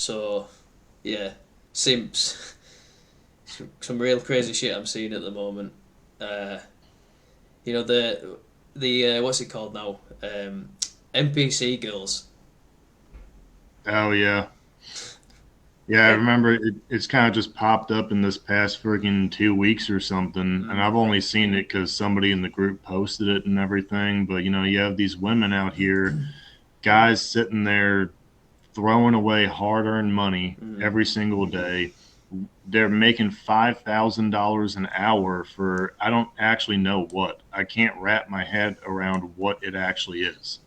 So yeah, Simps. Some real crazy shit I'm seeing at the moment. Uh, you know the what's it called now? NPC girls. Oh yeah, yeah. I It, remember it's kind of just popped up in this past freaking 2 weeks or something, and mm, I've only seen it because somebody in the group posted it and everything. But you have these women out here, guys sitting there throwing away hard-earned money mm. every single day. They're making $5,000 an hour for I don't actually know what. I can't wrap my head around what it actually is.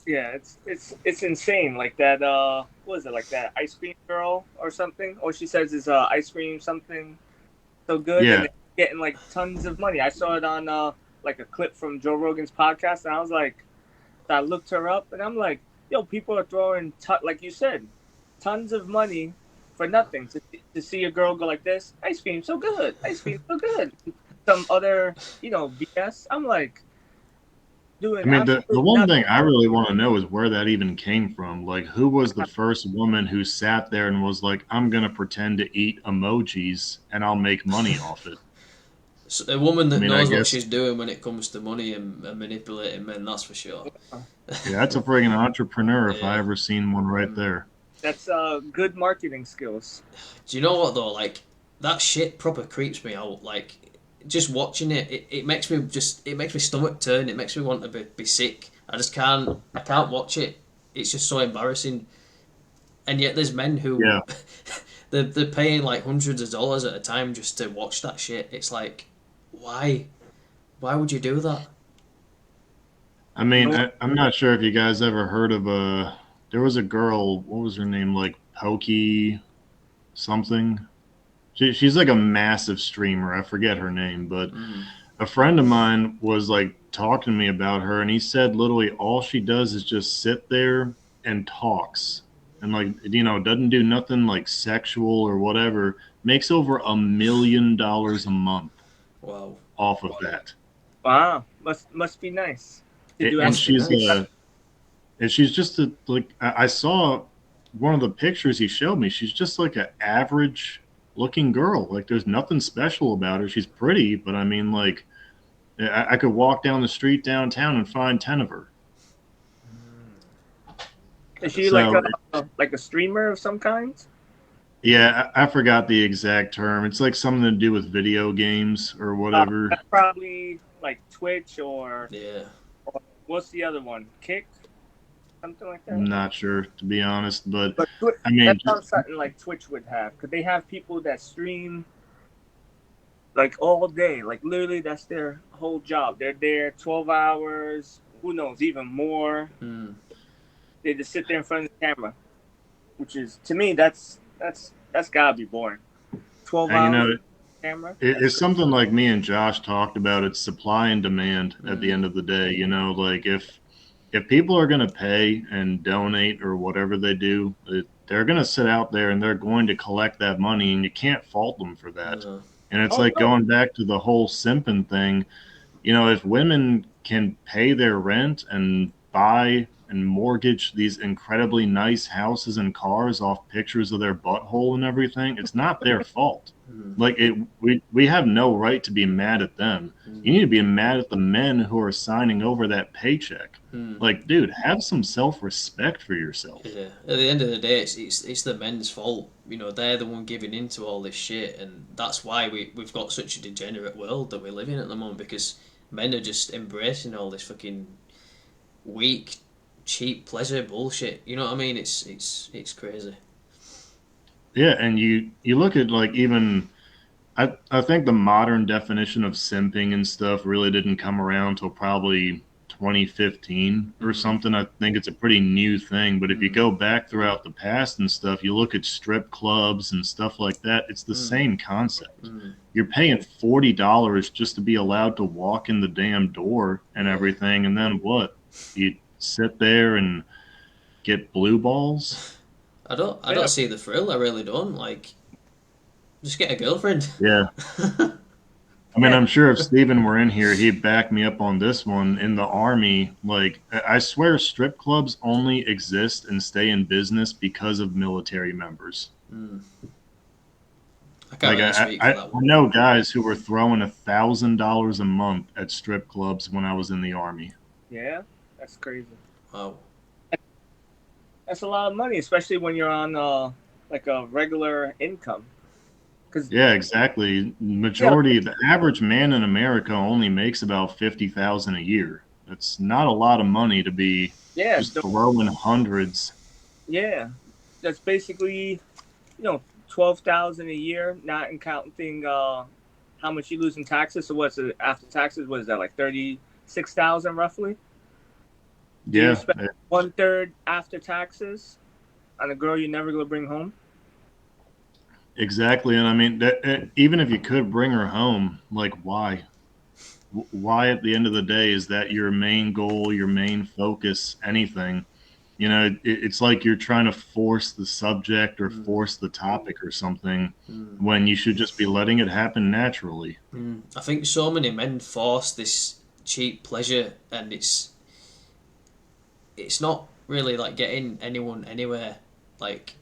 Yeah, it's insane. Like that what is it, like that ice cream girl or something? Or she says is ice cream something so good and Yeah, they're getting like tons of money. I saw it on like a clip from Joe Rogan's podcast and I was like I looked her up and I'm like, yo, people are throwing like you said, tons of money for nothing to see a girl go like this. Ice cream so good. Ice cream so good. Some other, BS. I'm like I doing mean, the absolutely one nothing. thing I really want to know is where that even came from. Like, who was the first woman who sat there and was like, I'm going to pretend to eat emojis and I'll make money off it? A woman I that mean, I knows what guess, she's doing when it comes to money and manipulating men. That's for sure. yeah, that's a friggin' entrepreneur if I Yeah. ever seen one right Mm. there. That's good marketing skills. Do you know what though? Like that shit proper creeps me out. Like just watching it makes me it makes my stomach turn. It makes me want to be sick. I can't watch it. It's just so embarrassing. And yet there's men who Yeah. they're paying like hundreds of dollars at a time just to watch that shit. It's like, why? Why would you do that? I mean, No, I'm not sure if you guys ever heard of there was a girl, what was her name? Like Pokey something. She's like a massive streamer. I forget her name, but Mm. a friend of mine was like talking to me about her, and he said literally all she does is just sit there and talks, and like doesn't do nothing like sexual or whatever. Makes over $1 million a month Wow. off of that, wow, must be nice to do and Must be absolutely nice. she's just like I saw one of the pictures he showed me. She's just like an average looking girl. Like there's nothing special about her. She's pretty, but I mean like I could walk down the street downtown and find 10 of her. Is she So, like a streamer of some kind? yeah, I forgot the exact term. It's like something to do with video games or whatever. That's probably like Twitch Yeah. or what's the other one? Kick, something like I'm that. not sure, to be honest. But, But I that mean, sounds something like Twitch would have, because they have people that stream like all day, like literally that's their whole job. They're there 12 hours. Who knows, even more. Mm. They just sit there in front of the camera, which is to me that's gotta be boring. 12 and, hours camera. That's it's something like me and Josh talked about. It's supply and demand at the Mm. end of the day. Like if people are going to pay and donate or whatever they do, they're going to sit out there and they're going to collect that money, and you can't fault them for that. No. And it's oh like no. going back to the whole simping thing. If women can pay their rent and buy and mortgage these incredibly nice houses and cars off pictures of their butthole and everything, it's not their fault. Mm. Like we have no right to be mad at them. You Mm. need to be mad at the men who are signing over that paycheck. Mm. Like, dude, have some self-respect for yourself. Yeah. At the end of the day, it's the men's fault. You know, they're the one giving into all this shit, and that's why we've got such a degenerate world that we live in at the moment because men are just embracing all this fucking weak, cheap pleasure bullshit. You know what I mean? It's crazy. Yeah, and you look at like even I think the modern definition of simping and stuff really didn't come around till probably 2015 or Mm. something. I think it's a pretty new thing. But if you Mm. go back throughout the past and stuff, you look at strip clubs and stuff like that, it's the Mm. same concept. Mm. You're paying $40 just to be allowed to walk in the damn door and Yeah. everything. And then what? You sit there and get blue balls? I Yeah. don't see the thrill. I really don't. Like, just get a girlfriend. Yeah. I mean, Yeah, I'm sure if Steven were in here, he'd back me up on this one. In the Army, like, I swear strip clubs only exist and stay in business because of military members. Mm. I can't Like, really speak for I that one. know guys who were throwing $1,000 a month at strip clubs when I was in the Army. yeah, that's crazy. Wow. That's a lot of money, especially when you're on like a regular income. Because Yeah, exactly. yeah, The average man in America only makes about 50,000 a year. That's not a lot of money to be yeah, just throwing hundreds. yeah, that's basically 12,000 a year, not in counting how much you lose in taxes. So what's it after taxes? What is that, like 36,000 roughly? Do you Yeah, spend 1/3 after taxes on a girl you're never gonna bring home? exactly. And I mean, even if you could bring her home, like, why? Why at the end of the day is that your main goal, your main focus, anything? It's like you're trying to force the subject or Mm. force the topic or something Mm. when you should just be letting it happen naturally. Mm. I think so many men force this cheap pleasure, and it's not really like getting anyone anywhere. Like,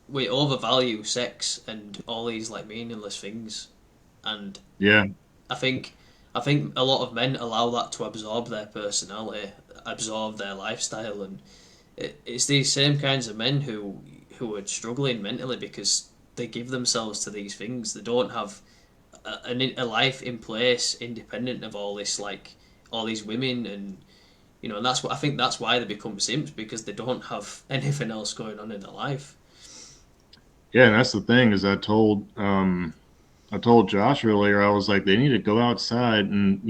we overvalue sex and all these like meaningless things, and Yeah, I think I think a lot of men allow that to absorb their personality, absorb their lifestyle, and it's these same kinds of men who are struggling mentally because they give themselves to these things. They don't have a life in place independent of all this, like all these women, and and that's what I think. That's why they become simps, because they don't have anything else going on in their life. yeah, and that's the thing is I told Josh earlier, I was like, they need to go outside and,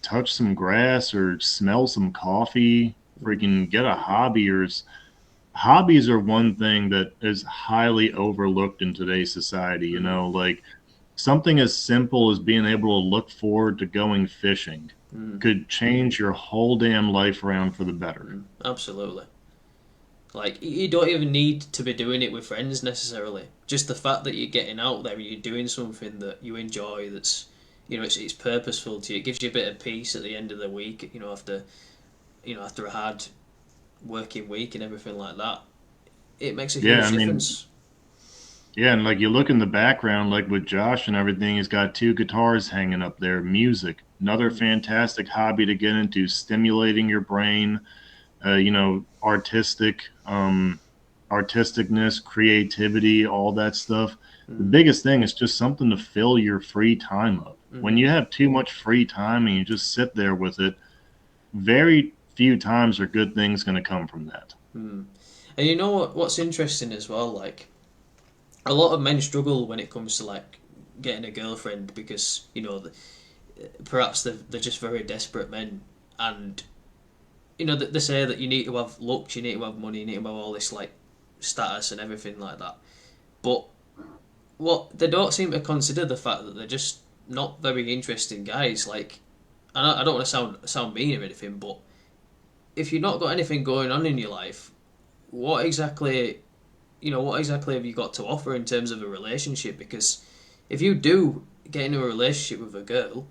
touch some grass or smell some coffee, freaking get a hobby. Hobbies are one thing that is highly overlooked in today's society, Mm, like something as simple as being able to look forward to going fishing mm, could change your whole damn life around for the better. absolutely. Like, you don't even need to be doing it with friends necessarily. Just the fact that you're getting out there and you're doing something that you enjoy, that's it's purposeful to you. It gives you a bit of peace at the end of the week. After a hard working week and everything like that, it makes a Yeah, I huge mean, difference. yeah, and like you look in the background, like with Josh and everything, he's got two guitars hanging up there. Music, another Mm, fantastic hobby to get into, stimulating your brain. Artisticness, creativity, all that stuff. The mm, biggest thing is just something to fill your free time up. When mm, you have too much free time and you just sit there with it, very few times are good things going to come from that. mm. And you know what's interesting as well? Like, a lot of men struggle when it comes to like getting a girlfriend because perhaps they're just very desperate men, and they say that you need to have looks, you need to have money, you need to have all this like status and everything like that. But what they don't seem to consider the fact that they're just not very interesting guys. Like, I don't want to sound mean or anything, but if you've not got anything going on in your life, what exactly what exactly have you got to offer in terms of a relationship? Because if you do get into a relationship with a girl,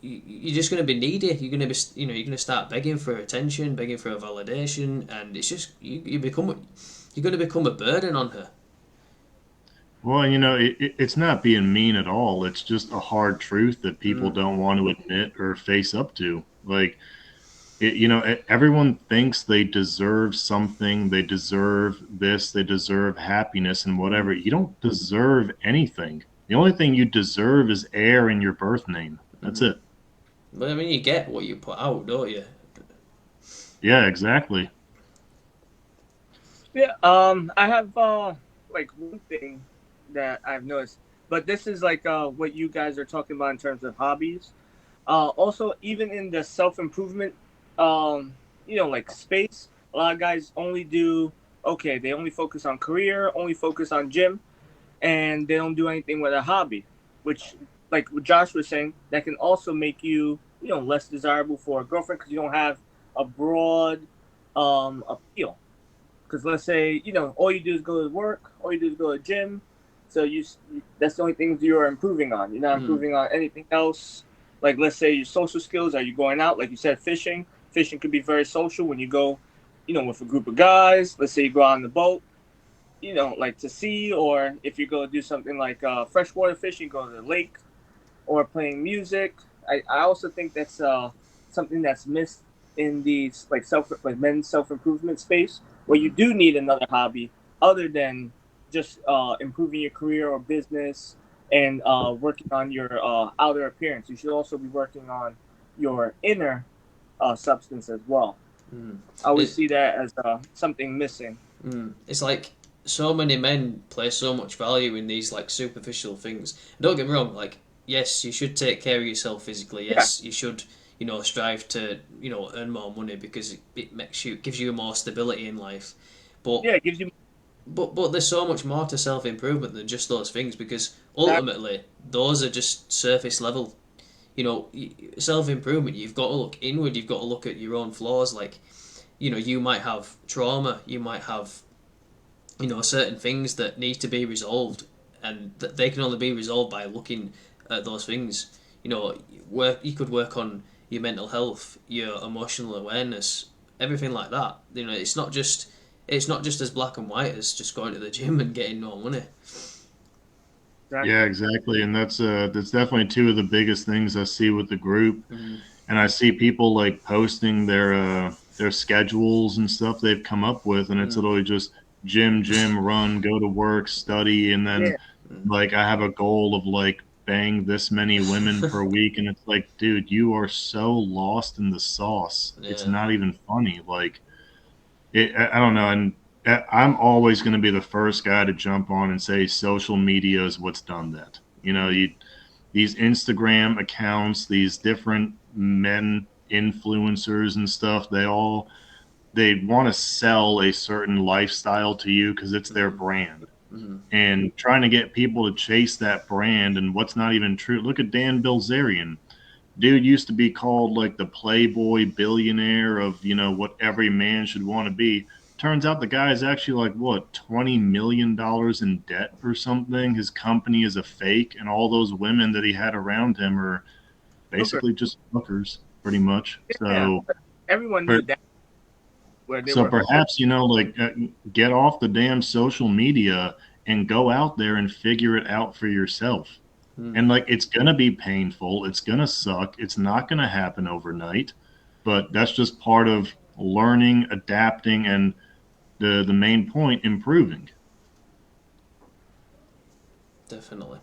you're just going to be needy. You're going to be, you're going to start begging for attention, begging for a validation, and it's just you're going to become a burden on her. Well, it's not being mean at all. It's just a hard truth that people Mm, don't want to admit or face up to. Like, everyone thinks they deserve something. They deserve this. They deserve happiness and mm, whatever. You don't deserve anything. The only thing you deserve is air in your birth name. That's mm. it. But I mean, you get what you put out, don't you? Yeah, exactly. Yeah. I have like one thing that I've noticed, but this is like what you guys are talking about in terms of hobbies. Also, even in the self improvement, like space, a lot of guys only do okay. They only focus on career, only focus on gym, and they don't do anything with a hobby, which, like what Josh was saying, that can also make you, less desirable for a girlfriend because you don't have a broad appeal. Because let's say, all you do is go to work, all you do is go to gym, So that's the only things you're improving on. You're not improving on anything else. Like, let's say your social skills. Are you going out? Like you said, fishing. Fishing could be very social when you go, with a group of guys. Let's say you go out on the boat, like to sea, or if you go do something like freshwater fishing, go to the lake, or playing music. I also think that's something that's missed in these like men's self improvement space, where you do need another hobby other than just improving your career or business and working on your outer appearance. You should also be working on your inner substance as well. I always see that as something missing. It's like so many men place so much value in these like superficial things. Don't get me wrong, like yes, you should take care of yourself physically. Yes, you should, strive to, earn more money because it gives you more stability in life. But it gives you. But there's so much more to self improvement than just those things, because ultimately those are just surface level. Self improvement. You've got to look inward. You've got to look at your own flaws. Like, you might have trauma. You might have, certain things that need to be resolved, and that they can only be resolved by looking at those things. You could work on your mental health, your emotional awareness, everything like that. It's not just as black and white as just going to the gym and getting more money. Yeah, exactly, and that's definitely two of the biggest things I see with the group. And I see people like posting their schedules and stuff they've come up with, and it's literally just gym, run, go to work, study, and then like I have a goal of like bang this many women per week, and it's like, dude, you are so lost in the sauce. It's not even funny. Like, I don't know, and I'm always going to be the first guy to jump on and say social media is what's done that. These Instagram accounts, these different men influencers and stuff, they want to sell a certain lifestyle to you because it's their brand. And trying to get people to chase that brand and what's not even true. Look at Dan Bilzerian. Dude used to be called like the playboy billionaire of, what every man should want to be. Turns out the guy is actually like, what, $20 million in debt or something. His company is a fake, and all those women that he had around him are basically just hookers, pretty much. So everyone knew that. So perhaps, get off the damn social media and go out there and figure it out for yourself. And like, it's going to be painful. It's going to suck. It's not going to happen overnight, but that's just part of learning, adapting, and the main point, improving. Definitely.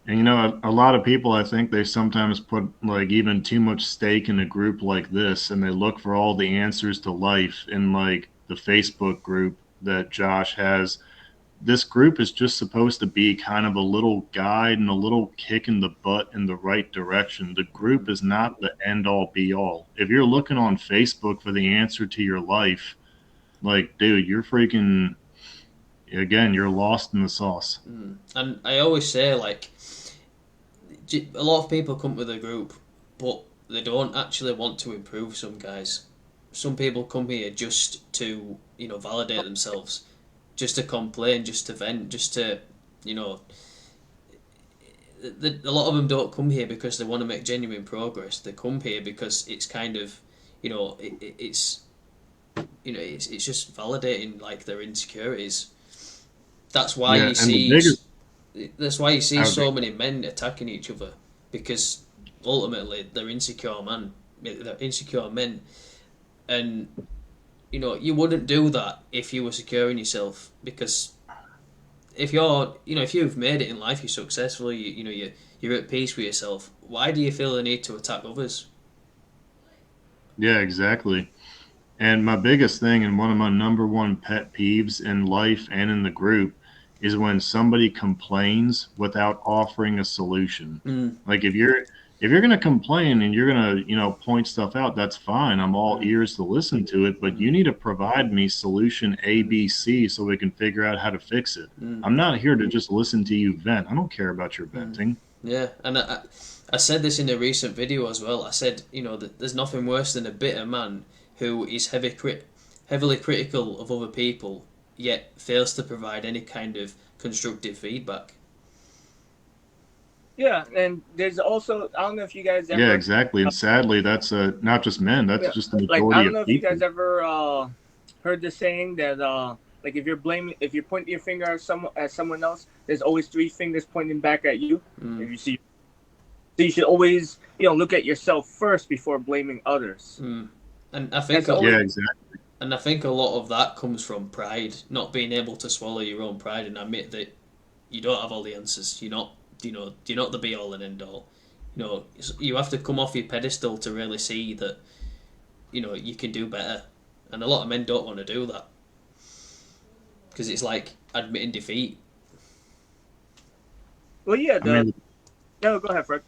And a lot of people, I think they sometimes put like even too much stake in a group like this, and they look for all the answers to life in like the Facebook group that Josh has. This group is just supposed to be kind of a little guide and a little kick in the butt in the right direction. The group is not the end all be all. If you're looking on Facebook for the answer to your life, like, dude, you're freaking, again, you're lost in the sauce. And I always say, like, a lot of people come to the group, but they don't actually want to improve. Some guys, some people come here just to, validate themselves, just to complain, just to vent, just to, a lot of them don't come here because they want to make genuine progress. They come here because it's kind of, it's just validating like their insecurities. That's why you see. That's why you see so many men attacking each other, because ultimately they're insecure men, and you wouldn't do that if you were secure in yourself, because if you've made it in life, you're successful, you're at peace with yourself. Why do you feel the need to attack others? Yeah, exactly. And my biggest thing, and one of my number one pet peeves in life and in the group, is when somebody complains without offering a solution. Like if you're going to complain and you're going to, point stuff out, that's fine. I'm all ears to listen to it, but you need to provide me solution A, B, C so we can figure out how to fix it. I'm not here to just listen to you vent. I don't care about your venting. Yeah, and I said this in a recent video as well. I said, that there's nothing worse than a bitter man who is heavily critical of other people, yet fails to provide any kind of constructive feedback. Yeah, and there's also, I don't know if you guys Yeah, ever, exactly. And sadly, that's not just men. That's yeah, just the like I majority don't of know if you people. guys ever heard the saying that like if you're pointing your finger at someone else, there's always three fingers pointing back at you. If you see, so you should always look at yourself first before blaming others. And I think That's always Yeah, exactly. and I think a lot of that comes from pride, not being able to swallow your own pride and admit that you don't have all the answers. You're not the be all and end all. You have to come off your pedestal to really see that you can do better, and a lot of men don't want to do that because it's like admitting defeat. well, yeah. I mean, No, go ahead, Fred.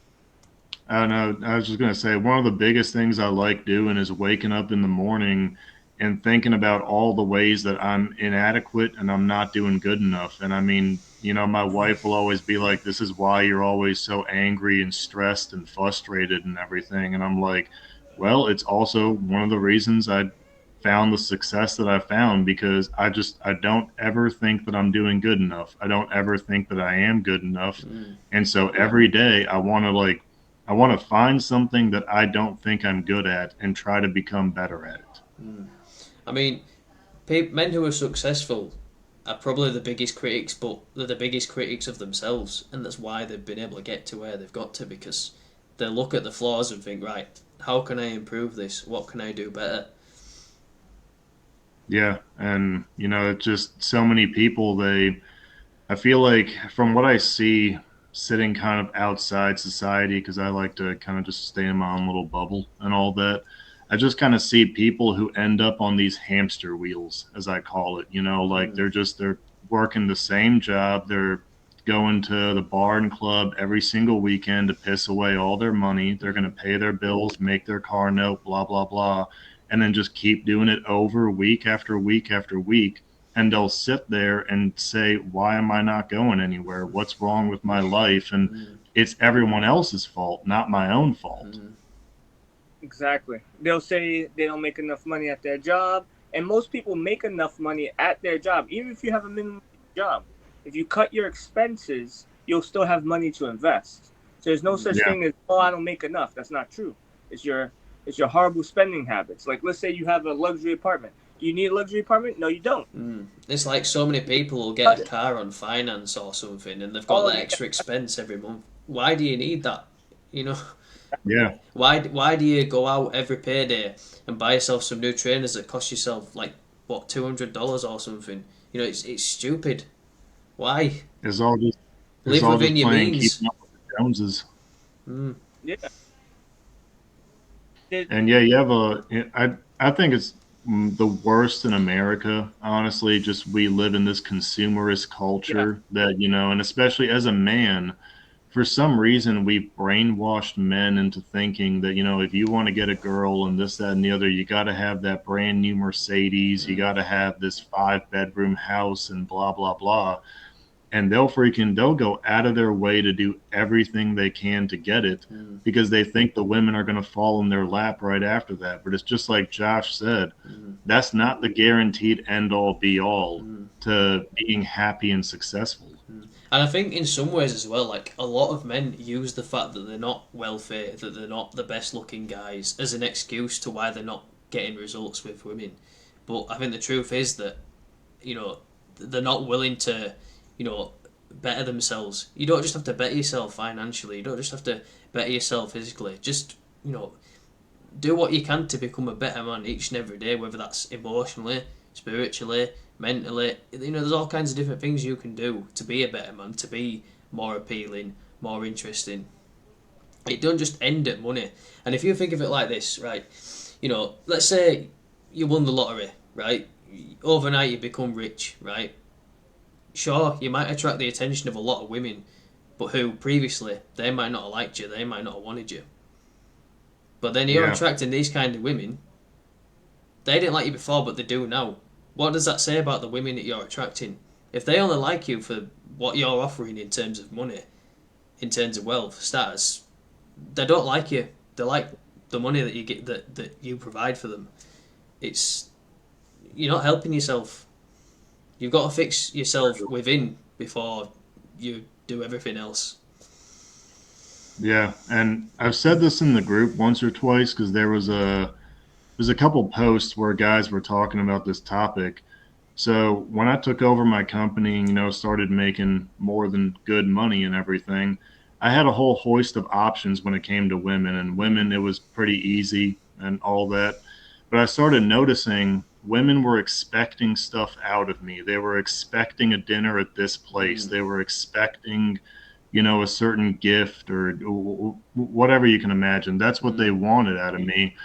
I don't know. I was just going to say one of the biggest things I like doing is waking up in the morning and thinking about all the ways that I'm inadequate and I'm not doing good enough. And I mean, my wife will always be like, "This is why you're always so angry and stressed and frustrated and everything." And I'm like, well, it's also one of the reasons I found the success that I found, because I don't ever think that I'm doing good enough. I don't ever think that I am good enough. And so every day I want to find something that I don't think I'm good at and try to become better at it. I mean, men who are successful are probably the biggest critics, but they're the biggest critics of themselves, and that's why they've been able to get to where they've got to, because they look at the flaws and think, right, how can I improve this? What can I do better? Yeah, and it's just so many people, I feel like from what I see sitting kind of outside society, because I like to kind of just stay in my own little bubble and all that, I just kind of see people who end up on these hamster wheels, as I call it. Like they're working the same job. They're going to the bar and club every single weekend to piss away all their money. They're going to pay their bills, make their car note, blah, blah, blah, and then just keep doing it over week after week after week. And they'll sit there and say, why am I not going anywhere? What's wrong with my life? And it's everyone else's fault, not my own fault. Exactly. They'll say they don't make enough money at their job, and most people make enough money at their job, even if you have a minimum job. If you cut your expenses, you'll still have money to invest. So there's no such thing as, oh, I don't make enough. That's not true. It's your horrible spending habits. Like, let's say you have a luxury apartment. Do you need a luxury apartment? No, you don't. It's like so many people will get a car on finance or something, and they've got that extra expense every month. Why do you need that? Yeah. Why do you go out every payday and buy yourself some new trainers that cost yourself like what $200 or something? It's stupid. Why? It's all just live within your means. Keeping up with the Joneses. Yeah. And yeah, you have I think it's the worst in America, honestly. Just we live in this consumerist culture that, and especially as a man, for some reason we've brainwashed men into thinking that, if you want to get a girl and this, that, and the other, you got to have that brand new Mercedes, you got to have this 5-bedroom house and blah, blah, blah. And they'll go out of their way to do everything they can to get it because they think the women are going to fall in their lap right after that. But it's just like Josh said, that's not the guaranteed end all be all to being happy and successful. And I think in some ways as well, like a lot of men use the fact that they're not wealthy, that they're not the best looking guys as an excuse to why they're not getting results with women. But I think the truth is that, they're not willing to, better themselves. You don't just have to better yourself financially. You don't just have to better yourself physically. Just, do what you can to become a better man each and every day, whether that's emotionally, spiritually, mentally. There's all kinds of different things you can do to be a better man, to be more appealing, more interesting. It don't just end at money. And if you think of it like this, right, let's say you won the lottery, right? Overnight you become rich, right? Sure, you might attract the attention of a lot of women, but who previously, they might not have liked you, they might not have wanted you. But then you're attracting these kind of women. They didn't like you before, but they do now. What does that say about the women that you're attracting? If they only like you for what you're offering in terms of money, in terms of wealth, status, they don't like you. They like the money that you get, that you provide for them. You're not helping yourself. You've got to fix yourself within before you do everything else. Yeah, and I've said this in the group once or twice because there's a couple posts where guys were talking about this topic. So when I took over my company and started making more than good money and everything, I had a whole host of options when it came to women. And women, it was pretty easy and all that. But I started noticing women were expecting stuff out of me. They were expecting a dinner at this place. They were expecting, a certain gift or whatever you can imagine. That's what they wanted out of me.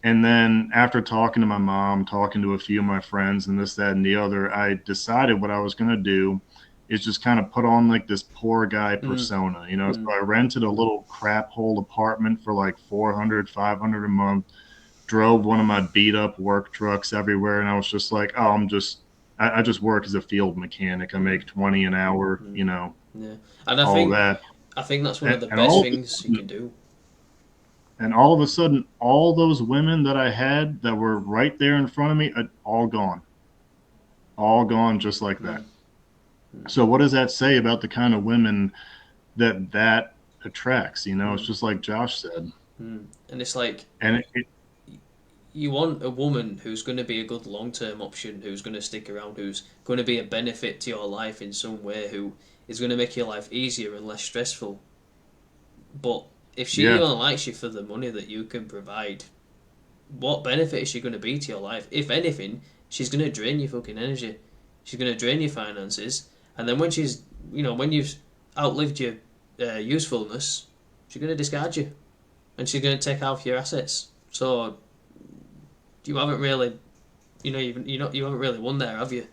And then after talking to my mom, talking to a few of my friends and this, that, and the other, I decided what I was going to do is just kind of put on like this poor guy persona, So I rented a little crap hole apartment for like 400, 500 a month, drove one of my beat up work trucks everywhere. And I was just like, oh, I just work as a field mechanic. I make 20 an hour, Yeah, and all that. I think that's one of the And best things you can do. And all of a sudden, all those women that I had that were right there in front of me, all gone. All gone just like that. So what does that say about the kind of women that attracts? It's just like Josh said. And it's like, and you want a woman who's going to be a good long-term option, who's going to stick around, who's going to be a benefit to your life in some way, who is going to make your life easier and less stressful. But if she only likes you for the money that you can provide, what benefit is she going to be to your life? If anything, she's going to drain your fucking energy. She's going to drain your finances. And then when when you've outlived your usefulness, she's going to discard you. And she's going to take half your assets. So you haven't really, you haven't really won there, have you?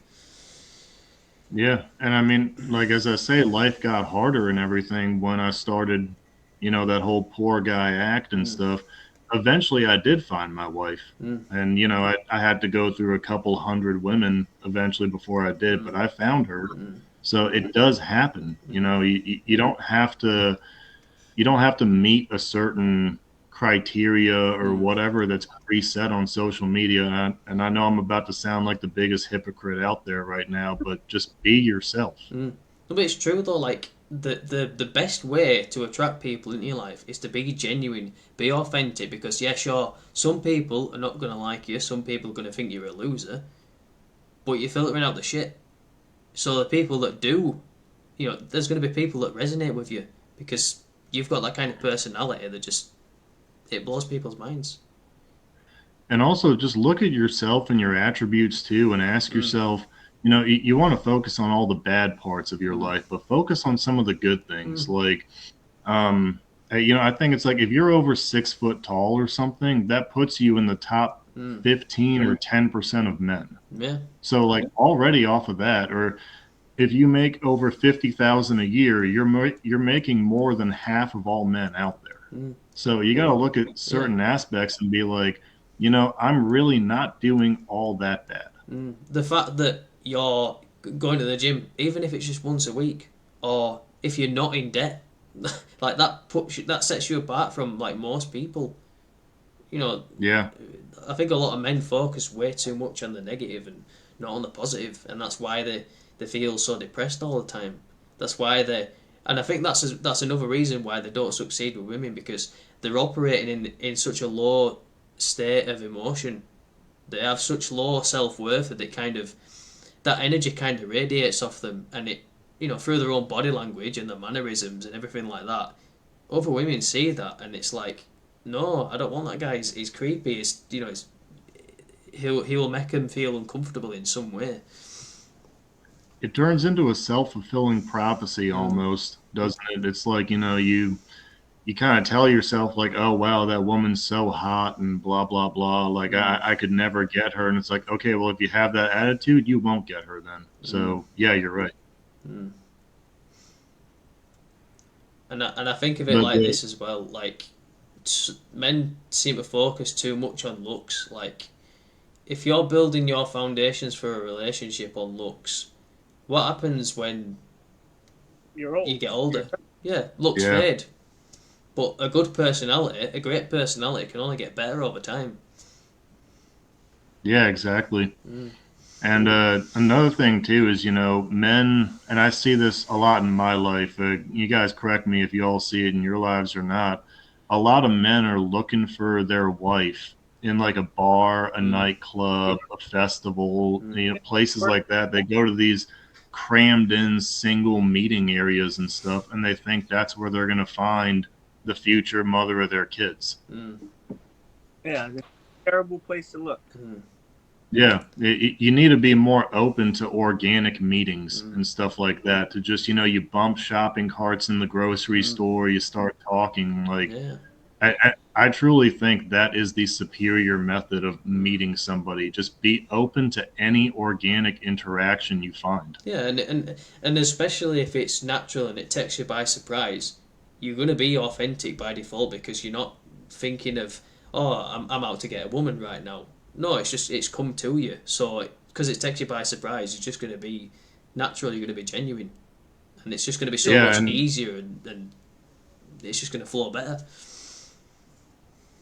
Yeah, and I mean, like as I say, life got harder and everything when I started, that whole poor guy act and stuff. Eventually, I did find my wife, and I had to go through a couple hundred women eventually before I did, but I found her. So it does happen. You don't have to meet a certain criteria or whatever that's preset on social media. And I know I'm about to sound like the biggest hypocrite out there right now, but just be yourself. No, but it's true though. Like the best way to attract people into your life is to be genuine, be authentic. Because yeah, sure, some people are not gonna like you. Some people are gonna think you're a loser. But you're filtering out the shit. So the people that do, there's gonna be people that resonate with you because you've got that kind of personality that just it blows people's minds. And also just look at yourself and your attributes too and ask yourself, you want to focus on all the bad parts of your life, but focus on some of the good things. Like, I think it's like if you're over 6 foot tall or something, that puts you in the top 15 or 10% of men. Yeah. So like already off of that, or if you make over 50,000 a year, you're making more than half of all men out there. So you got to look at certain aspects and be like, I'm really not doing all that bad. The fact that you're going to the gym, even if it's just once a week, or if you're not in debt, like that sets you apart from like most people. Yeah. I think a lot of men focus way too much on the negative and not on the positive, and that's why they feel so depressed all the time. That's why and I think that's another reason why they don't succeed with women, because they're operating in such a low state of emotion. They have such low self-worth that that energy kind of radiates off them, and it through their own body language and their mannerisms and everything like that. Other women see that and it's like, no, I don't want that guy. He's creepy. He'll make them feel uncomfortable in some way. It turns into a self-fulfilling prophecy almost, doesn't it? It's like, you kind of tell yourself like, oh, wow, that woman's so hot and blah, blah, blah. Like I could never get her. And it's like, okay, well, if you have that attitude, you won't get her then. So yeah, you're right. And I think of it like this as well. Like men seem to focus too much on looks. Like if you're building your foundations for a relationship on looks, what happens when you get older? Yeah, looks fade. But a great personality can only get better over time. Yeah, exactly. And another thing too is, men, and I see this a lot in my life. You guys correct me if you all see it in your lives or not. A lot of men are looking for their wife in like a bar, a nightclub, a festival, places like that. They go to these crammed in single meeting areas and stuff, and they think that's where they're going to find the future mother of their kids. Yeah, it's a terrible place to look. Yeah, you need to be more open to organic meetings and stuff like that. To just, you bump shopping carts in the grocery store, you start talking. Like, Yeah. I truly think that is the superior method of meeting somebody. Just be open to any organic interaction you find. Yeah, and especially if it's natural and it takes you by surprise, you're going to be authentic by default because you're not thinking of, oh, I'm out to get a woman right now. No, it's come to you. So because it takes you by surprise, you're just going to be natural. You're going to be genuine, and it's just going to be so much easier, and it's just going to flow better.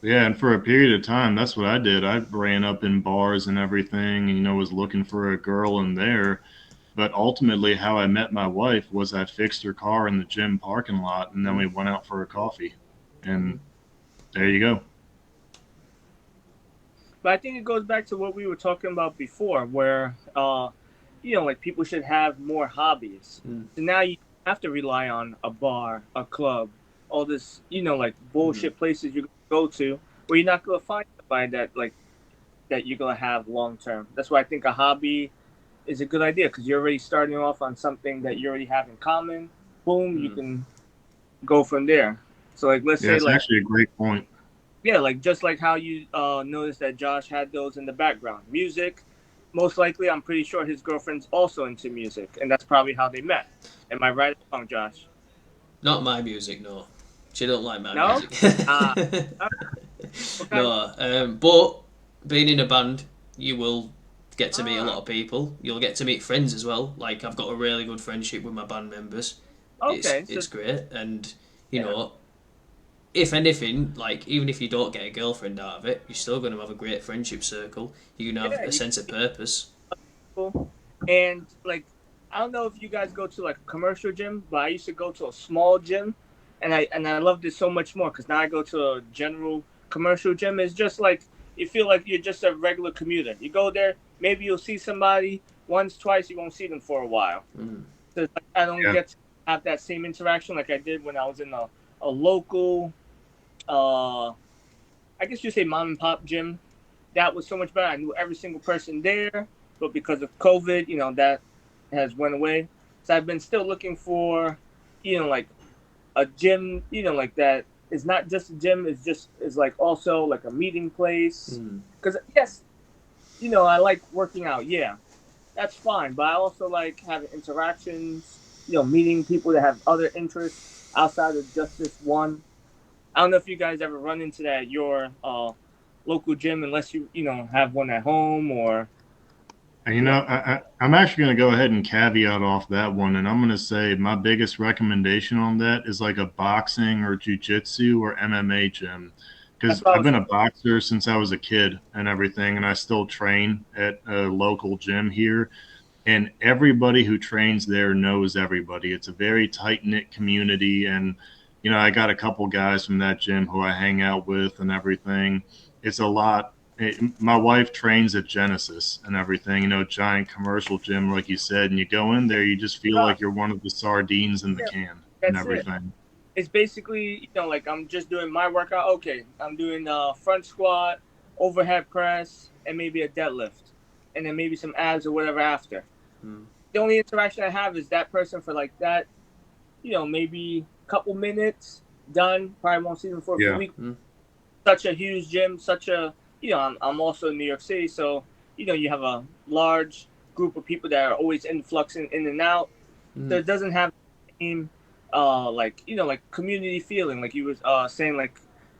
Yeah, and for a period of time, that's what I did. I ran up in bars and everything, and was looking for a girl in there. But ultimately, how I met my wife was I fixed her car in the gym parking lot, and then we went out for a coffee, and there you go. But I think it goes back to what we were talking about before, where like people should have more hobbies. So now you have to rely on a bar, a club, all this, like bullshit places you go to where you're not gonna find somebody that you're gonna have long term. That's why I think a hobby is a good idea because you're already starting off on something that you already have in common. Boom, you can go from there. So let's say it's actually a great point. Yeah, just like how you noticed that Josh had those in the background. Music, most likely, I'm pretty sure his girlfriend's also into music, and that's probably how they met. Am I right or wrong, Josh? Not my music, no. She don't like my music. No, but being in a band, you will get to meet a lot of people. You'll get to meet friends as well. Like, I've got a really good friendship with my band members. Okay. It's great, and, you know, if anything, even if you don't get a girlfriend out of it, you're still going to have a great friendship circle. You're going to have a sense of purpose. And, I don't know if you guys go to, a commercial gym, but I used to go to a small gym, and I loved it so much more, because now I go to a general commercial gym. It's just you feel like you're just a regular commuter. You go there, maybe you'll see somebody once, twice, you won't see them for a while. So, I don't get to have that same interaction like I did when I was in a local, I guess you say mom and pop gym. That was so much better. I knew every single person there, but because of COVID, that has went away. So I've been still looking for, a gym, that is not just a gym. Is also a meeting place. Because yes, I like working out. Yeah, that's fine. But I also like having interactions. Meeting people that have other interests outside of just this one. I don't know if you guys ever run into that at your local gym, unless you have one at home or. I'm actually going to go ahead and caveat off that one, and I'm going to say my biggest recommendation on that is a boxing or jiu-jitsu or MMA gym, because I've been a boxer since I was a kid and everything, and I still train at a local gym here, and everybody who trains there knows everybody. It's a very tight-knit community, and I got a couple guys from that gym who I hang out with and everything. It's a lot. My wife trains at Genesis and everything, giant commercial gym, like you said, and you go in there, you just feel like you're one of the sardines in the can and everything. It's basically, I'm just doing my workout. Okay, I'm doing front squat, overhead press, and maybe a deadlift, and then maybe some abs or whatever after. The only interaction I have is that person for that, maybe a couple minutes, done. Probably won't see them for a few weeks. Such a huge gym, I'm also in New York City, so you have a large group of people that are always influxing in and out. So it doesn't have the same community feeling, like you were saying,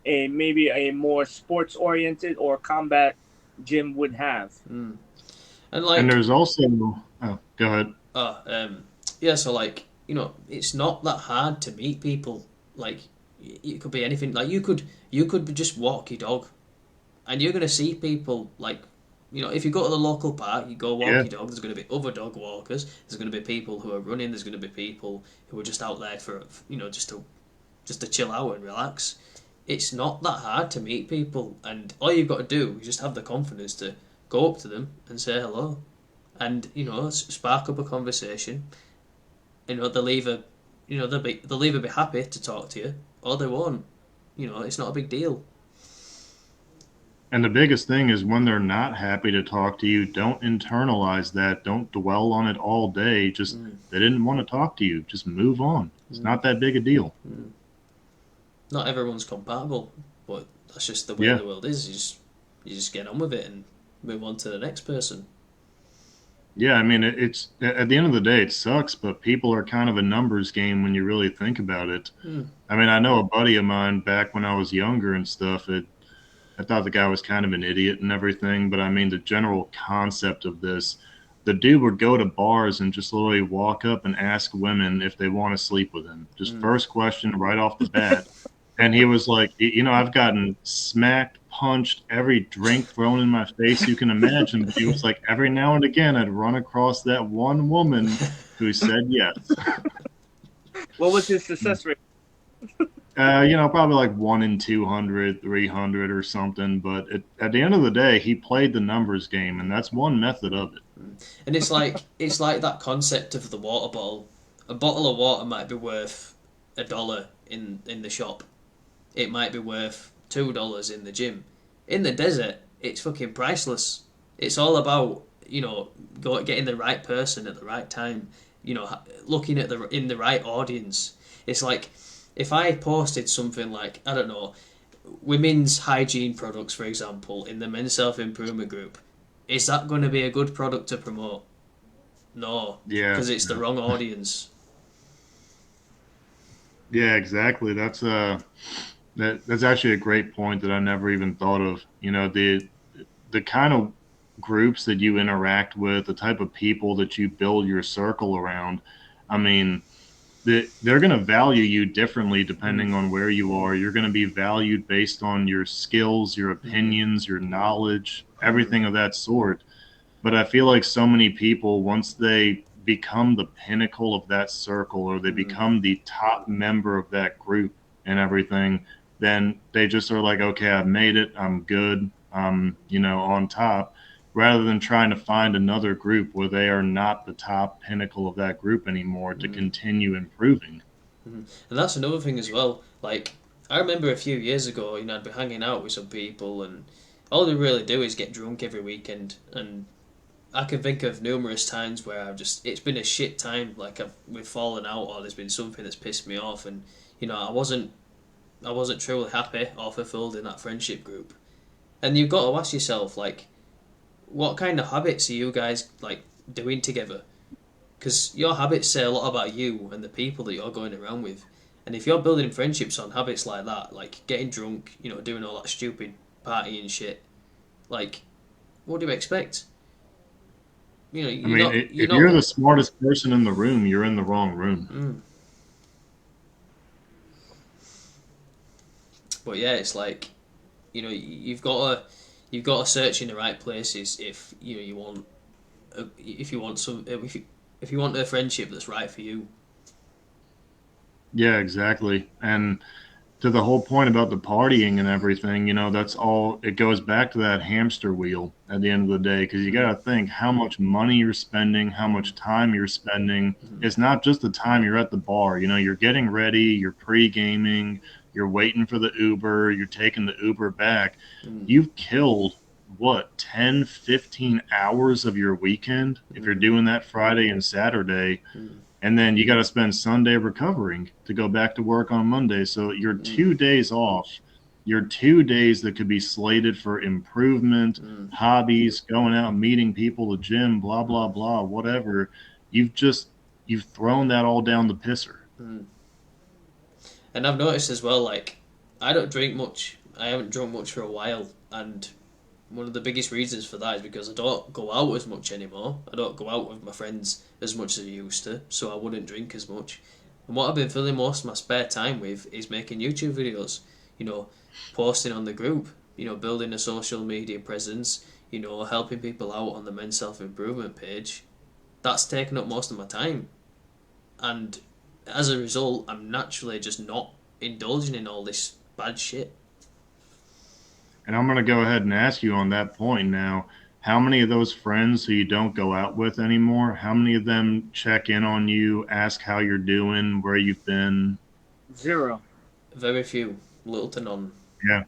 maybe a more sports oriented or combat gym would have. And there's also go ahead. So it's not that hard to meet people. It could be anything. You could just walk your dog. And you're going to see people if you go to the local park, you go walk Yeah. your dog. There's going to be other dog walkers. There's going to be people who are running. There's going to be people who are just out there for just to chill out and relax. It's not that hard to meet people, and all you've got to do is just have the confidence to go up to them and say hello, and spark up a conversation. They'll either they'll either be happy to talk to you or they won't. It's not a big deal. And the biggest thing is when they're not happy to talk to you, don't internalize that. Don't dwell on it all day. Just they didn't want to talk to you. Just move on. It's not that big a deal. Not everyone's compatible, but that's just the way the world is. You just get on with it and move on to the next person. Yeah, I mean, it's at the end of the day, it sucks, but people are kind of a numbers game when you really think about it. I mean, I know a buddy of mine back when I was younger and stuff. I thought the guy was kind of an idiot and everything, but I mean, the general concept of this, the dude would go to bars and just literally walk up and ask women if they want to sleep with him. Just first question right off the bat. And he was like, I've gotten smacked, punched, every drink thrown in my face you can imagine. But he was like, every now and again, I'd run across that one woman who said yes. What was his success rate? Probably like 1 in 200, 300 or something. But at the end of the day, he played the numbers game, and that's one method of it. And it's like that concept of the water bottle. A bottle of water might be worth $1 in the shop. It might be worth $2 in the gym. In the desert, it's fucking priceless. It's all about getting the right person at the right time. Looking at in the right audience. It's like if I posted something like, I don't know, women's hygiene products, for example, in the men's self-improvement group, is that going to be a good product to promote? No, because it's the wrong audience. Yeah, exactly. That's actually a great point that I never even thought of. The kind of groups that you interact with, the type of people that you build your circle around. I mean, they're going to value you differently depending on where you are. You're going to be valued based on your skills, your opinions, your knowledge, everything of that sort. But I feel like so many people, once they become the pinnacle of that circle or they become the top member of that group and everything, then they just are like, okay, I've made it. I'm good. I'm, on top, rather than trying to find another group where they are not the top pinnacle of that group anymore to continue improving. And that's another thing as well. Like, I remember a few years ago, I'd be hanging out with some people and all they really do is get drunk every weekend. And I can think of numerous times where it's been a shit time. Like, we've fallen out or there's been something that's pissed me off. And, I wasn't truly happy or fulfilled in that friendship group. And you've got to ask yourself, like, what kind of habits are you guys, like, doing together? Because your habits say a lot about you and the people that you're going around with. And if you're building friendships on habits like that, like getting drunk, doing all that stupid partying shit, like, what do you expect? If you're the smartest person in the room, you're in the wrong room. But yeah, it's like, you've got to search in the right places if you want a friendship that's right for you. Yeah, exactly. And to the whole point about the partying and everything, that's all, it goes back to that hamster wheel at the end of the day, because you got to think how much money you're spending, how much time you're spending. It's not just the time you're at the bar. You're getting ready, you're pre-gaming, you're waiting for the Uber, you're taking the Uber back. You've killed, 10, 15 hours of your weekend if you're doing that Friday and Saturday. And then you got to spend Sunday recovering to go back to work on Monday. So you're 2 days off. You're 2 days that could be slated for improvement, hobbies, going out, meeting people, the gym, blah, blah, blah, whatever. You've thrown that all down the pisser. And I've noticed as well, like, I don't drink much. I haven't drunk much for a while. And one of the biggest reasons for that is because I don't go out as much anymore. I don't go out with my friends as much as I used to, so I wouldn't drink as much. And what I've been filling most of my spare time with is making YouTube videos, posting on the group, building a social media presence, you know, helping people out on the men's self-improvement page, that's taken up most of my time. And as a result, I'm naturally just not indulging in all this bad shit. And I'm going to go ahead and ask you on that point now. How many of those friends who you don't go out with anymore, how many of them check in on you, ask how you're doing, where you've been? Zero. Very few, little to none. Yeah.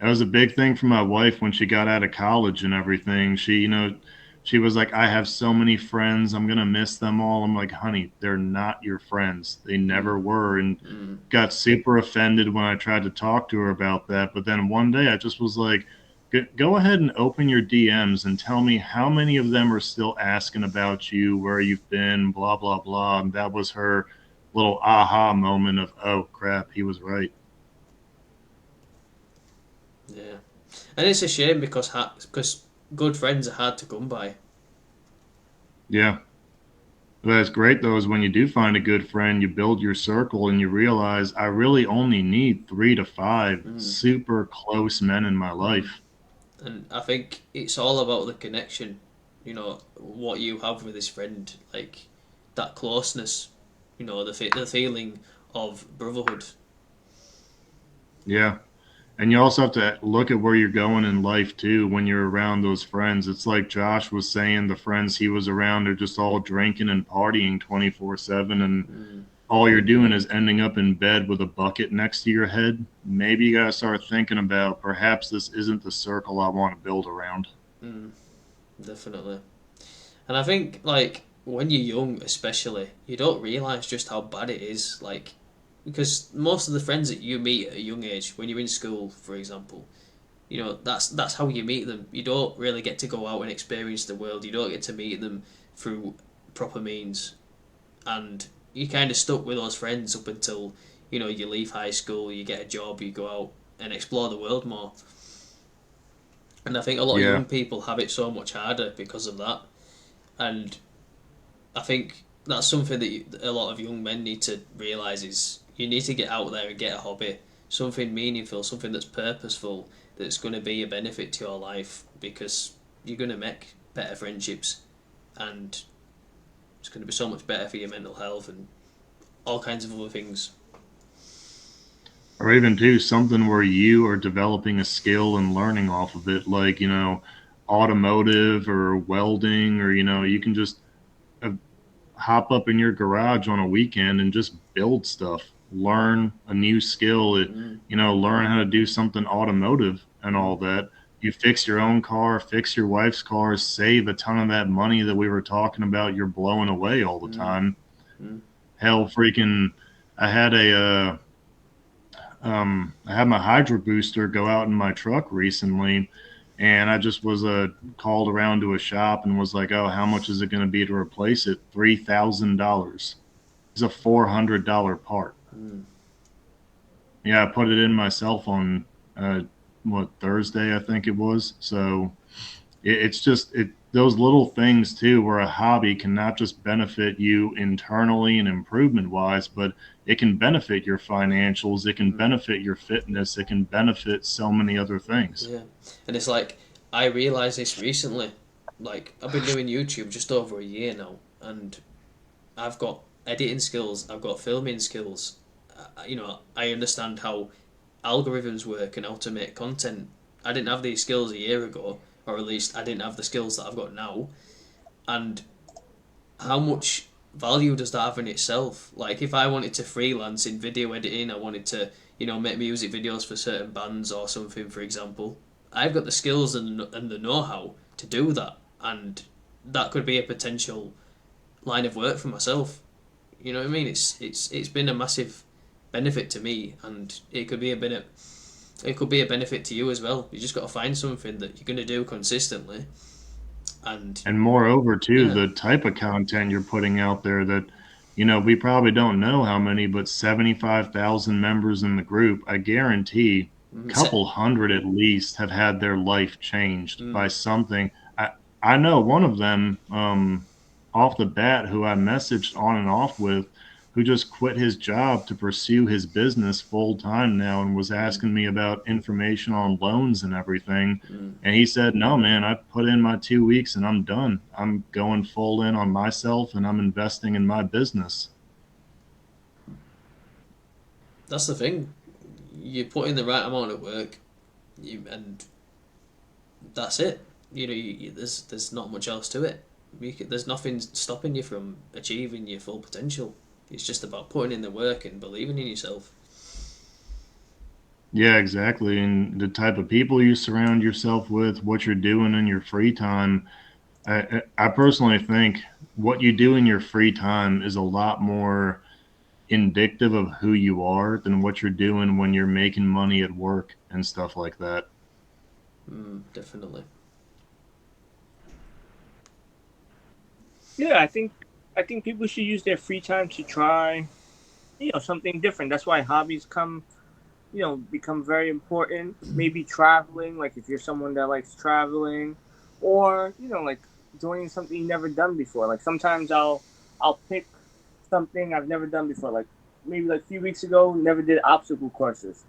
That was a big thing for my wife when she got out of college and everything. She was like, I have so many friends. I'm going to miss them all. I'm like, honey, they're not your friends. They never were. And got super offended when I tried to talk to her about that. But then one day I just was like, go ahead and open your DMs and tell me how many of them are still asking about you, where you've been, blah, blah, blah. And that was her little aha moment of, oh, crap, he was right. Yeah, and it's a shame because good friends are hard to come by. Yeah. But that's great, though, is when you do find a good friend, you build your circle and you realize I really only need 3 to 5 super close men in my life. And I think it's all about the connection, you know, what you have with this friend, like that closeness, you know, the feeling of brotherhood. Yeah. And you also have to look at where you're going in life, too, when you're around those friends. It's like Josh was saying, the friends he was around are just all drinking and partying 24/7, and all you're doing is ending up in bed with a bucket next to your head. Maybe you got to start thinking about perhaps this isn't the circle I want to build around. Definitely. And I think, like, when you're young, especially, you don't realise just how bad it is. Like, because most of the friends that you meet at a young age, when you're in school, for example, you know, that's how you meet them. You don't really get to go out and experience the world. You don't get to meet them through proper means, and you're kind of stuck with those friends up until, you know, you leave high school, you get a job, you go out and explore the world more. And I think a lot of Yeah. young people have it so much harder because of that. And I think that's something that a lot of young men need to realise is you need to get out there and get a hobby, something meaningful, something that's purposeful, that's going to be a benefit to your life, because you're going to make better friendships, and it's going to be so much better for your mental health and all kinds of other things. Or even, too, something where you are developing a skill and learning off of it, like, automotive or welding, or, you can just uh, hop up in your garage on a weekend and just build stuff, learn a new skill, learn how to do something automotive and all that. You fix your own car, fix your wife's car, save a ton of that money that we were talking about. You're blowing away all the time. Hell, freaking, I had I had my hydro booster go out in my truck recently, and I just was called around to a shop and was like, "Oh, how much is it going to be to replace it? $3,000. It's a $400 part." Yeah, I put it in myself on Thursday, I think it was. So it's just those little things too, where a hobby can not just benefit you internally and improvement wise, but it can benefit your financials, it can benefit your fitness, it can benefit so many other things. Yeah, and it's like, I realised this recently. Like, I've been doing YouTube just over a year now, and I've got editing skills, I've got filming skills. I understand how algorithms work and how to make content. I didn't have these skills a year ago, or at least I didn't have the skills that I've got now. And how much value does that have in itself? Like, if I wanted to freelance in video editing, I wanted to, make music videos for certain bands or something, for example, I've got the skills and the know-how to do that, and that could be a potential line of work for myself. You know what I mean? It's been a massive benefit to me, and it could be a benefit to you as well. You just got to find something that you're going to do consistently, and moreover too, yeah, the type of content you're putting out there that we probably don't know how many, but 75,000 members in the group, I guarantee a couple hundred at least have had their life changed by something. I know one of them off the bat, who I messaged on and off with, who just quit his job to pursue his business full time now and was asking me about information on loans and everything. And he said, no, man, I put in my 2 weeks and I'm done. I'm going full in on myself and I'm investing in my business. That's the thing. You put in the right amount of work, and that's it. There's not much else to it. There's nothing stopping you from achieving your full potential. It's just about putting in the work and believing in yourself. Yeah, exactly. And the type of people you surround yourself with, what you're doing in your free time. I personally think what you do in your free time is a lot more indicative of who you are than what you're doing when you're making money at work and stuff like that. Definitely. Yeah, I think people should use their free time to try, something different. That's why hobbies become very important. Maybe traveling, like if you're someone that likes traveling, or like joining something you've never done before. Like sometimes I'll pick something I've never done before. Like maybe like a few weeks ago, never did obstacle courses.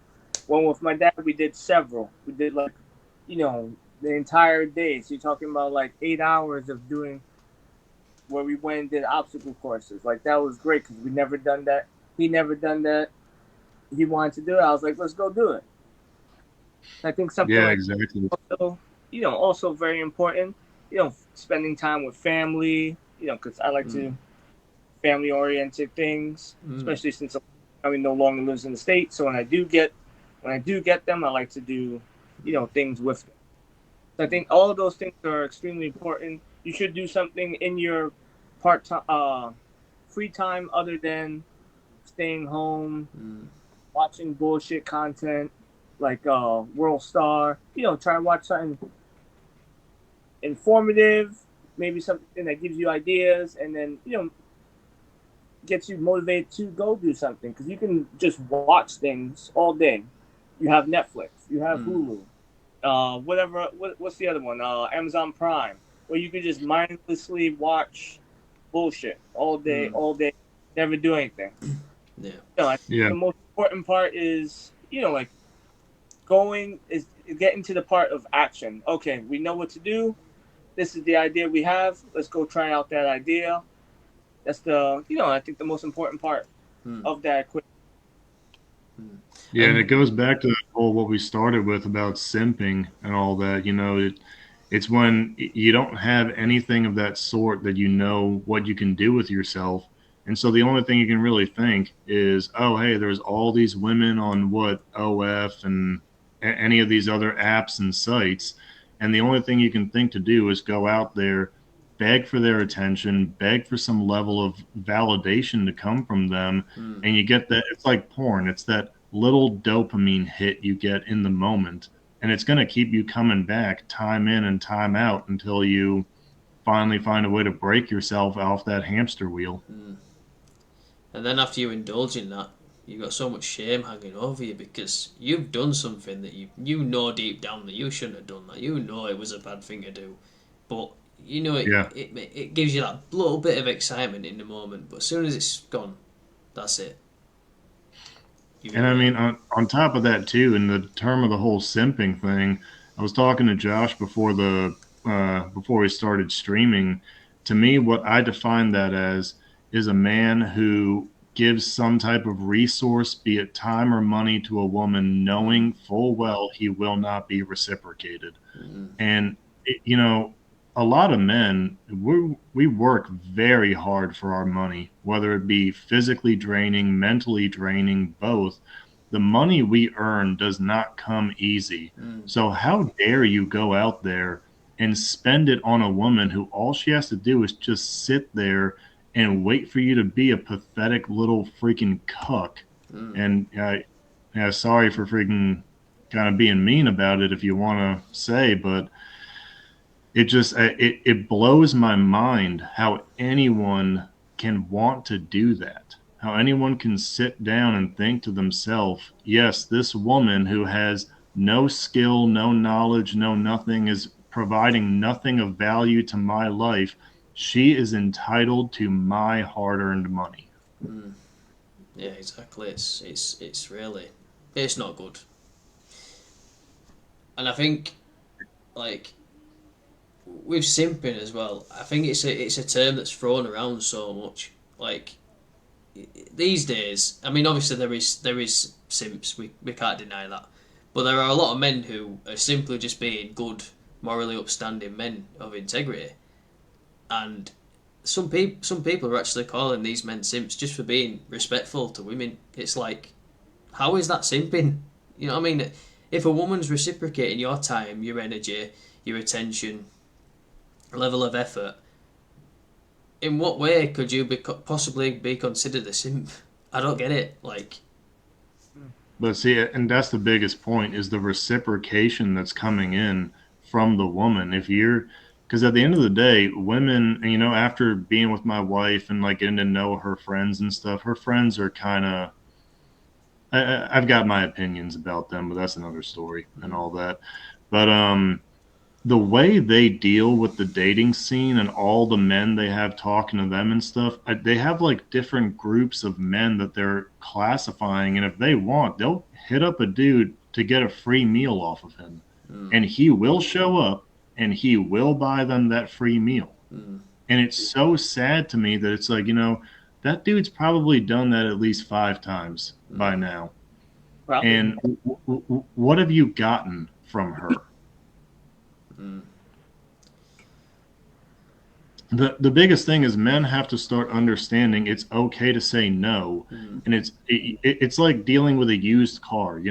When with my dad, we did several. We did like the entire day. So you're talking about like 8 hours of doing where we went and did obstacle courses. Like that was great because we never done that. He never done that. He wanted to do it. I was like, let's go do it. I think something Yeah, like exactly. also very important. Spending time with family. Because I like to family oriented things, especially since I no longer lives in the state. So when I do get them, I like to do things with them. So I think all of those things are extremely important. You should do something in your free time other than staying home, watching bullshit content like World Star. Try and watch something informative, maybe something that gives you ideas, and then gets you motivated to go do something. Because you can just watch things all day. You have Netflix, you have Hulu, whatever. What's the other one? Amazon Prime, where you can just mindlessly watch bullshit all day, never do anything. Yeah. I think the most important part is like getting to the part of action. Okay, we know what to do. This is the idea we have. Let's go try out that idea. That's I think the most important part of that equation. Yeah, and it goes back to the whole what we started with about simping and all that. It's when you don't have anything of that sort that you know what you can do with yourself. And so the only thing you can really think is, oh, hey, there's all these women on what OF and any of these other apps and sites. And the only thing you can think to do is go out there, beg for their attention, beg for some level of validation to come from them. And you get that. It's like porn. It's that little dopamine hit you get in the moment. And it's going to keep you coming back time in and time out until you finally find a way to break yourself off that hamster wheel. And then after you indulge in that, you've got so much shame hanging over you because you've done something that you know deep down that you shouldn't have done that. You know it was a bad thing to do. But it gives you that little bit of excitement in the moment. But as soon as it's gone, that's it. And I mean, on top of that too, in the term of the whole simping thing, I was talking to Josh before we started streaming. To me, what I define that as is a man who gives some type of resource, be it time or money, to a woman, knowing full well he will not be reciprocated. And a lot of men, we work very hard for our money, whether it be physically draining, mentally draining, both. The money we earn does not come easy. So how dare you go out there and spend it on a woman who all she has to do is just sit there and wait for you to be a pathetic little freaking cuck. And sorry for freaking kind of being mean about it if you want to say, but it blows my mind how anyone can want to do that. How anyone can sit down and think to themselves, yes, this woman who has no skill, no knowledge, no nothing, is providing nothing of value to my life. She is entitled to my hard-earned money. Yeah, exactly. It's really, it's not good. And I think, like, with simping as well, I think it's a term that's thrown around so much. Like, these days, I mean, obviously there is simps. We can't deny that, but there are a lot of men who are simply just being good, morally upstanding men of integrity, and some people are actually calling these men simps just for being respectful to women. It's like, how is that simping? You know what I mean? If a woman's reciprocating your time, your energy, your attention, level of effort, in what way could you possibly be considered a simp? I don't get it. Like, But see, and that's the biggest point is the reciprocation that's coming in from the woman. If you're, because at the end of the day, women, and, after being with my wife and like getting to know her friends and stuff, her friends are kind of, I've got my opinions about them, but that's another story and all that. But the way they deal with the dating scene and all the men they have talking to them and stuff, they have like different groups of men that they're classifying. And if they want, they'll hit up a dude to get a free meal off of him. And he will show up and he will buy them that free meal. And it's so sad to me that it's like, that dude's probably done that at least 5 times by now. Probably. And what have you gotten from her? The biggest thing is men have to start understanding it's okay to say no, and it's like dealing with a used car.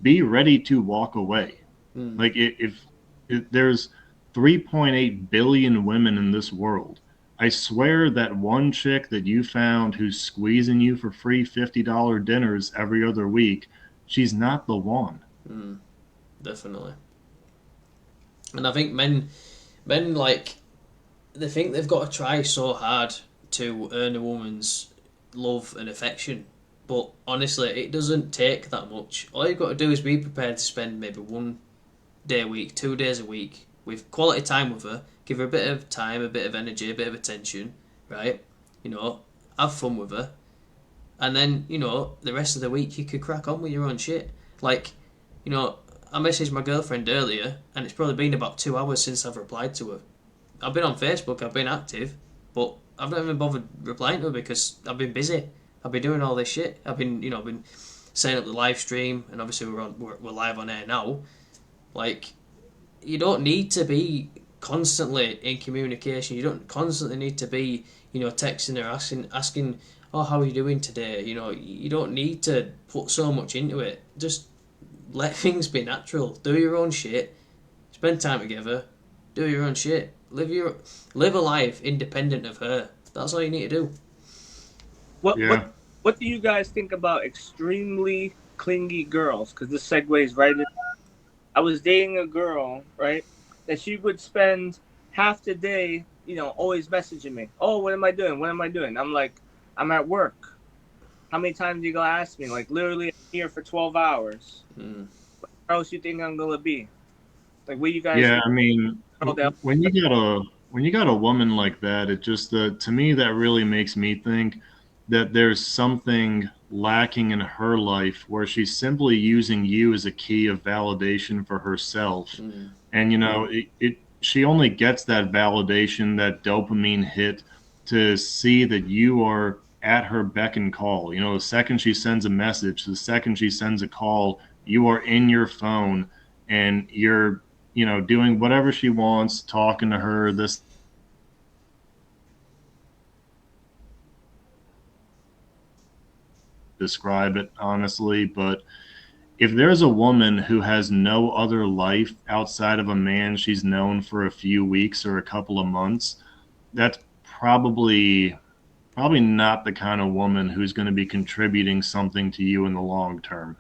Be ready to walk away. Like if there's 3.8 billion women in this world, I swear that one chick that you found who's squeezing you for free $50 dinners every other week, she's not the one. Definitely. And I think men like, they think they've got to try so hard to earn a woman's love and affection, but honestly, it doesn't take that much. All you've got to do is be prepared to spend maybe 1 day a week, 2 days a week with quality time with her. Give her a bit of time, a bit of energy, a bit of attention, right? Have fun with her, and then the rest of the week you could crack on with your own shit. Like, I messaged my girlfriend earlier, and it's probably been about 2 hours since I've replied to her. I've been on Facebook, I've been active, but I've not even bothered replying to her because I've been busy. I've been doing all this shit. I've been setting up the live stream, and obviously we're live on air now. Like, you don't need to be constantly in communication. You don't constantly need to be, texting her, asking, oh, how are you doing today? You don't need to put so much into it. Just let things be natural. Do your own shit. Spend time together. Do your own shit. Live a life independent of her. That's all you need to do. What do you guys think about extremely clingy girls? Because this segues right in. I was dating a girl, right, that she would spend half the day, always messaging me. Oh, what am I doing? What am I doing? I'm like, I'm at work. How many times you gonna ask me? Like, literally, I'm here for 12 hours. Where else you think I'm gonna be? Like, what you guys? Yeah, I mean, when you got a woman like that, it just to me that really makes me think that there's something lacking in her life where she's simply using you as a key of validation for herself. And she only gets that validation, that dopamine hit, to see that you are at her beck and call. The second she sends a message, the second she sends a call, you are in your phone and you're doing whatever she wants, talking to her, this describe it honestly, but if there's a woman who has no other life outside of a man she's known for a few weeks or a couple of months, that's probably not the kind of woman who's going to be contributing something to you in the long term.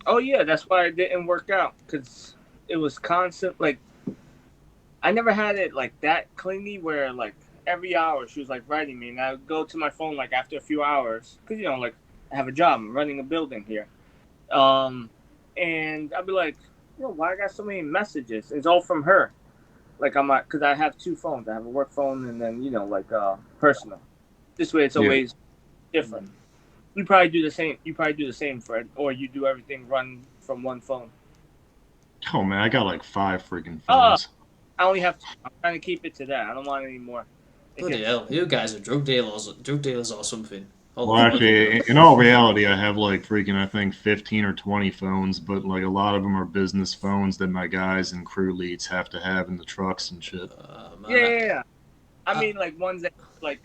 Oh yeah, that's why it didn't work out, because it was constant. Like, I never had it like that clingy where like every hour she was like writing me, and I would go to my phone like after a few hours because like I have a job, I'm running a building here, and I'd be like, why I got so many messages? It's all from her. Like, I'm like, because I have 2 phones. I have a work phone and then like personal. This way it's always different. You probably do the same. You probably do the same, Fred, or you do everything run from one phone. Oh man, I got like 5 freaking Oh, phones. I only have 2. I'm trying to keep it to that. I don't want any more. Bloody hell, you guys are drug dealers or something. All Well, the fucking actually, in all reality, I have like freaking, I think 15 or 20 phones, but like a lot of them are business phones that my guys and crew leads have to have in the trucks and shit. man, Yeah. I mean, like ones that like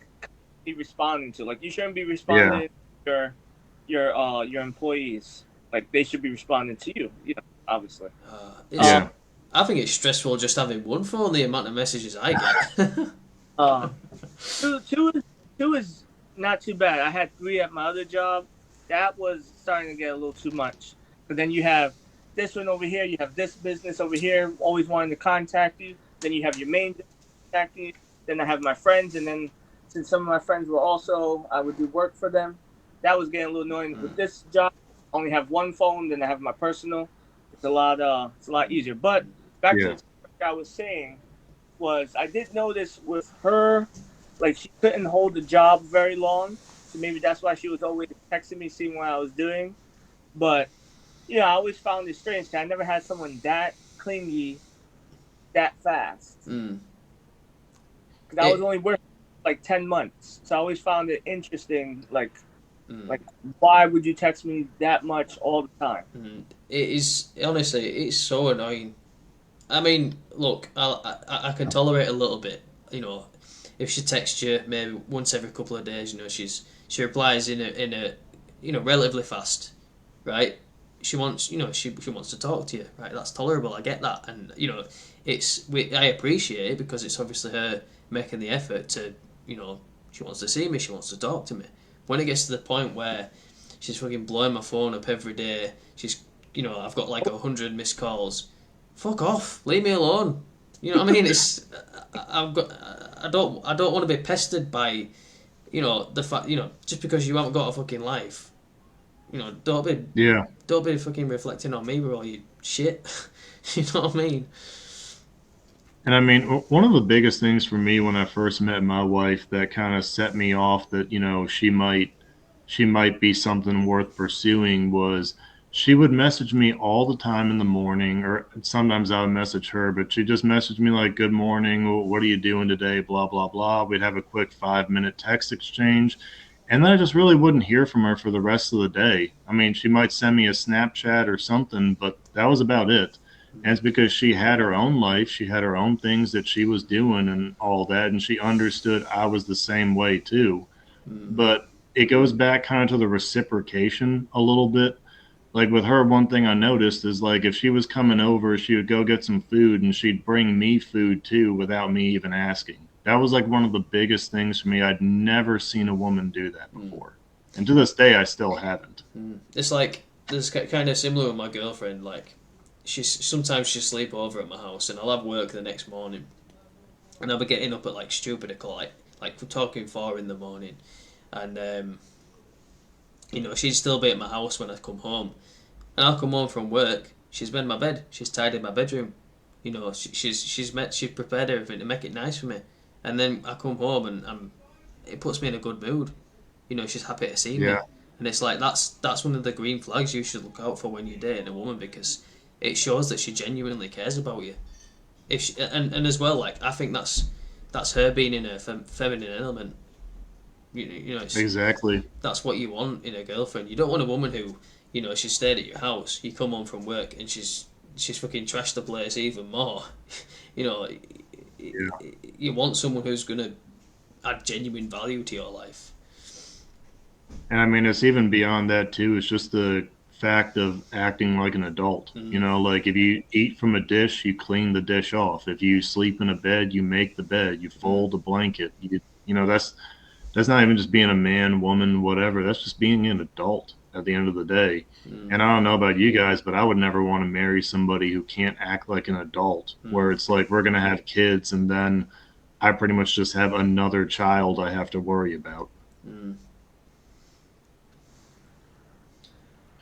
be responding to. Like you shouldn't be responding to your employees. Like they should be responding to you. You know, obviously. Yeah. I think it's stressful just having one phone. The amount of messages I get. Two is not too bad. I had 3 at my other job. That was starting to get a little too much. But then you have this one over here. You have this business over here, always wanting to contact you. Then you have your main business contacting you. Then I have my friends, and then since some of my friends were also, I would do work for them. That was getting a little annoying. With this job, I only have one phone. Then I have my personal. It's a lot easier. But back to what I was saying was I did notice with her, like she couldn't hold the job very long. So maybe that's why she was always texting me, seeing what I was doing. But I always found it strange. I never had someone that clingy that fast. Because I was only working like 10 months. So I always found it interesting, like why would you text me that much all the time? It is, honestly, it's so annoying. I mean, look, I can tolerate a little bit, if she texts you maybe once every couple of days, she replies in a relatively fast, right? She wants, she wants to talk to you, right? That's tolerable. I get that, and I appreciate it because it's obviously her making the effort to, she wants to see me, she wants to talk to me. When it gets to the point where she's fucking blowing my phone up every day, she's, I've got like 100 missed calls. Fuck off, leave me alone. You know what I mean? It's I don't want to be pestered by, the fact, just because you haven't got a fucking life. Don't be fucking reflecting on me with all your shit. You know what I mean? And I mean, one of the biggest things for me when I first met my wife that kind of set me off that, she might be something worth pursuing was she would message me all the time in the morning, or sometimes I would message her, but she just messaged me like, good morning, what are you doing today, blah, blah, blah. We'd have a quick 5-minute text exchange. And then I just really wouldn't hear from her for the rest of the day. I mean, she might send me a Snapchat or something, but that was about it. And it's because she had her own life. She had her own things that she was doing and all that. And she understood I was the same way too. But it goes back kind of to the reciprocation a little bit. Like with her, one thing I noticed is like if she was coming over, she would go get some food and she'd bring me food too without me even asking. That was like one of the biggest things for me. I'd never seen a woman do that before. And to this day, I still haven't. It's like, there's kind of similar with my girlfriend. Like, sometimes she'll sleep over at my house and I'll have work the next morning. And I'll be getting up at like stupid o'clock, like we're talking 4 in the morning. And, she'd still be at my house when I come home. And I'll come home from work, she's been in my bed, she's tidied my bedroom. She's prepared everything to make it nice for me. And then I come home and it puts me in a good mood. She's happy to see me. And it's like, that's one of the green flags you should look out for when you're dating a woman, because it shows that she genuinely cares about you. And as well, like, I think that's her being in a feminine element. Exactly. That's what you want in a girlfriend. You don't want a woman who, she stayed at your house, you come home from work and she's fucking trashed the place even more. You want someone who's going to add genuine value to your life. And I mean, it's even beyond that too. It's just the fact of acting like an adult. Like if you eat from a dish, you clean the dish off. If you sleep in a bed, you make the bed. You fold a blanket. That's not even just being a man, woman, whatever. That's just being an adult at the end of the day. And I don't know about you guys, but I would never want to marry somebody who can't act like an adult, where it's like we're going to have kids and then I pretty much just have another child I have to worry about.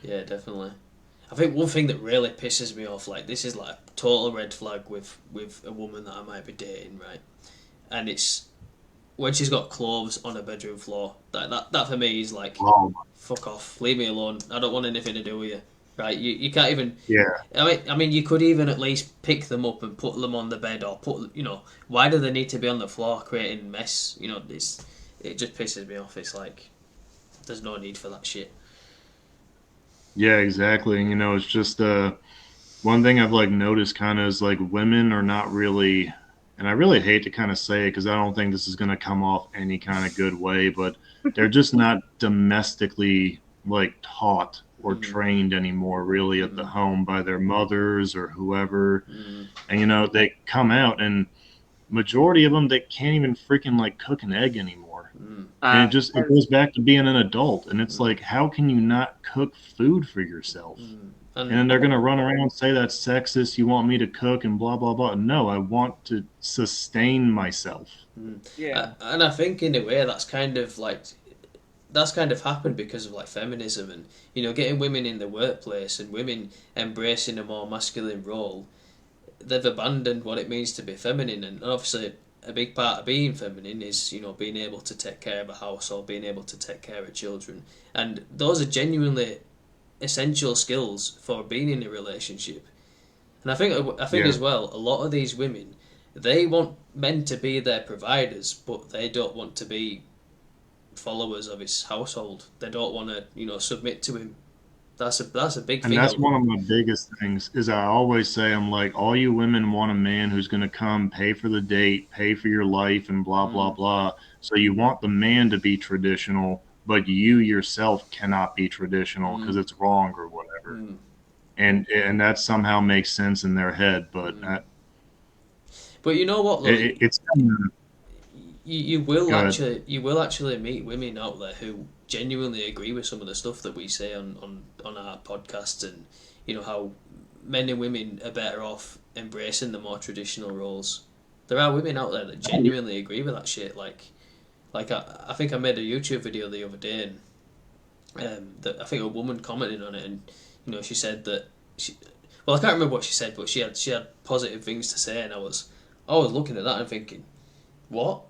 Yeah, definitely. I think one thing that really pisses me off, like this is like a total red flag with a woman that I might be dating, right? And it's when she's got clothes on her bedroom floor. That for me is like, Oh, fuck off, leave me alone. I don't want anything to do with you. Right? You can't even. yeah. I mean, you could even at least pick them up and put them on the bed, or put, why do they need to be on the floor creating mess? It just pisses me off. It's like, there's no need for that shit. Yeah, exactly. And it's just one thing I've like noticed kind of is like women are not really, and I really hate to kind of say it because I don't think this is going to come off any kind of good way, but they're just not domestically like taught or Mm, trained anymore really at the mm, home by their mothers or whoever. mm, And they come out and majority of them they can't even freaking like cook an egg anymore. mm, And Uh, it goes back to being an adult and it's mm, like how can you not cook food for yourself? mm. And then And they're going to run around and say that's sexist. You want me to cook and blah, blah, blah. No, I want to sustain myself. mm. yeah. And I think in a way that's kind of happened because of like feminism and getting women in the workplace and women embracing a more masculine role. They've abandoned what it means to be feminine, and obviously a big part of being feminine is being able to take care of a house or being able to take care of children, and those are genuinely essential skills for being in a relationship. And I think Yeah. as well, a lot of these women, they want men to be their providers, but they don't want to be followers of his household. They don't want to submit to him. That's a big And thing. that's one of my biggest things is I always say, I'm like, all you women want a man who's going to come pay for the date, pay for your life and blah, blah, Mm, blah. So you want the man to be traditional, but you yourself cannot be traditional because mm, it's wrong or whatever. mm, And that somehow makes sense in their head, but mm. But you know what, though, it's kind of you will good. actually meet women out there who genuinely agree with some of the stuff that we say on our podcasts, and how men and women are better off embracing the more traditional roles. There are women out there that genuinely agree with that shit. Like I think I made a YouTube video the other day, and that I think a woman commented on it, and she said that well, I can't remember what she said, but she had positive things to say, and I was looking at that and thinking, what?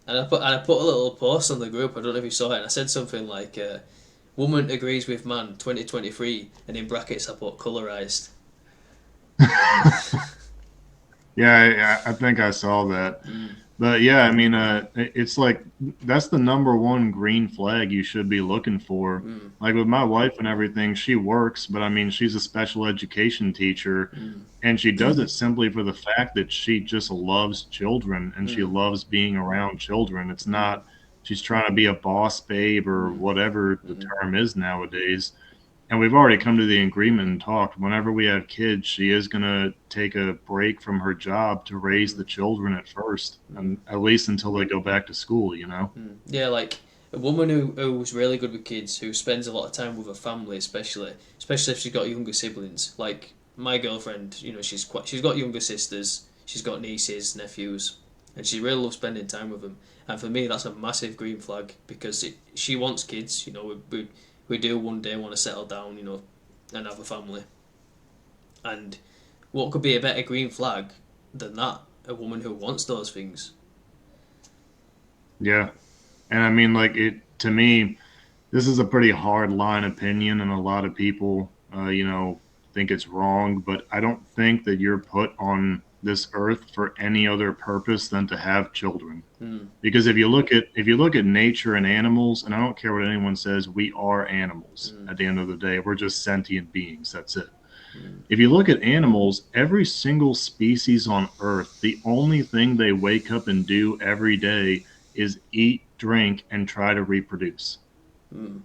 And I put a little post on the group. I don't know if you saw it. And I said something like, "Woman agrees with man 2023," and in brackets I put colorized. Yeah, I think I saw that. Mm, But yeah, I mean, it's like that's the number one green flag you should be looking for. mm, Like with my wife and everything, she works, but I mean, she's a special education teacher, mm, and she does it simply for the fact that she just loves children and she mm, loves being around children. It's mm, not she's trying to be a boss babe or mm, whatever the mm, term is nowadays. And we've already come to the agreement and talked. Whenever we have kids, she is going to take a break from her job to raise mm, the children at first, mm, and at least until they go back to school. mm. Yeah, like a woman who's really good with kids, who spends a lot of time with her family, especially if she's got younger siblings. Like my girlfriend, she's got younger sisters, she's got nieces, nephews, and she really loves spending time with them. And for me, that's a massive green flag because she wants kids. We do one day want to settle down, and have a family. And what could be a better green flag than that? A woman who wants those things. Yeah. And I mean, like, to me, this is a pretty hard line opinion, and a lot of people, think it's wrong. But I don't think that you're put on this earth for any other purpose than to have children. Mm, Because if you look at nature and animals, and I don't care what anyone says, we are animals. mm, At the end of the day, we're just sentient beings. That's it. mm, If you look at animals, every single species on Earth, the only thing they wake up and do every day is eat, drink, and try to reproduce. mm.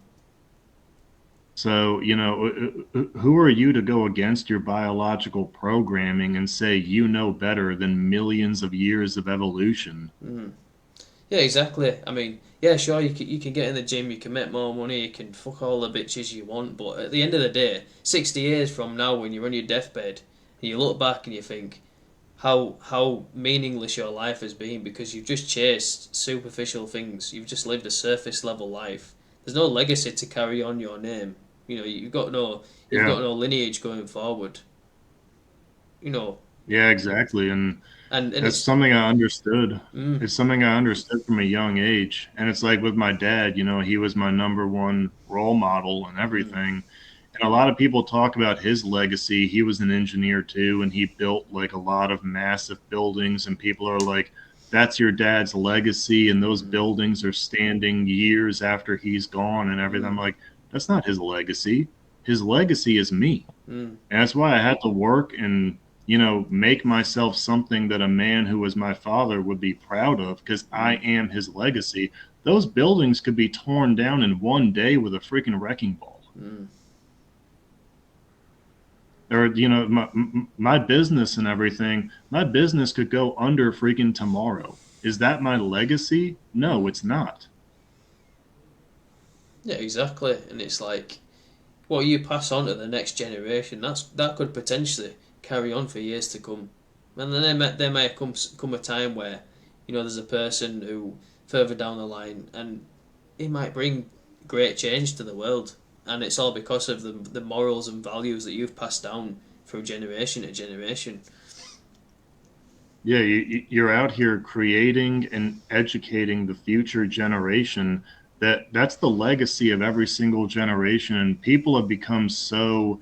So, who are you to go against your biological programming and say you know better than millions of years of evolution? Mm. Yeah, exactly. I mean, yeah, sure, you can get in the gym, you can make more money, you can fuck all the bitches you want, but at the end of the day, 60 years from now, when you're on your deathbed, and you look back and you think how meaningless your life has been because you've just chased superficial things, you've just lived a surface level life. There's no legacy to carry on your name. You've got no Yeah. lineage going forward. You know, Yeah, exactly. And And that's it's something I understood. mm, It's something I understood from a young age. And it's like with my dad, he was my number one role model and mm, everything. And a lot of people talk about his legacy. He was an engineer too, and he built like a lot of massive buildings. And people are like, that's your dad's legacy. And those mm, buildings are standing years after he's gone and everything. I'm mm, like, that's not his legacy. His legacy is me. mm, And that's why I had to work and, make myself something that a man who was my father would be proud of because I mm, am his legacy. Those buildings could be torn down in one day with a freaking wrecking ball. mm. Or, my business and everything, my business could go under freaking tomorrow. Is that my legacy? No, it's not. Yeah, exactly. And it's like what you pass on to the next generation. That could potentially carry on for years to come. And then there may come a time where there's a person who further down the line, and he might bring great change to the world, and it's all because of the morals and values that you've passed down through generation to generation. Yeah, you're out here creating and educating the future generation. That's the legacy of every single generation. And people have become so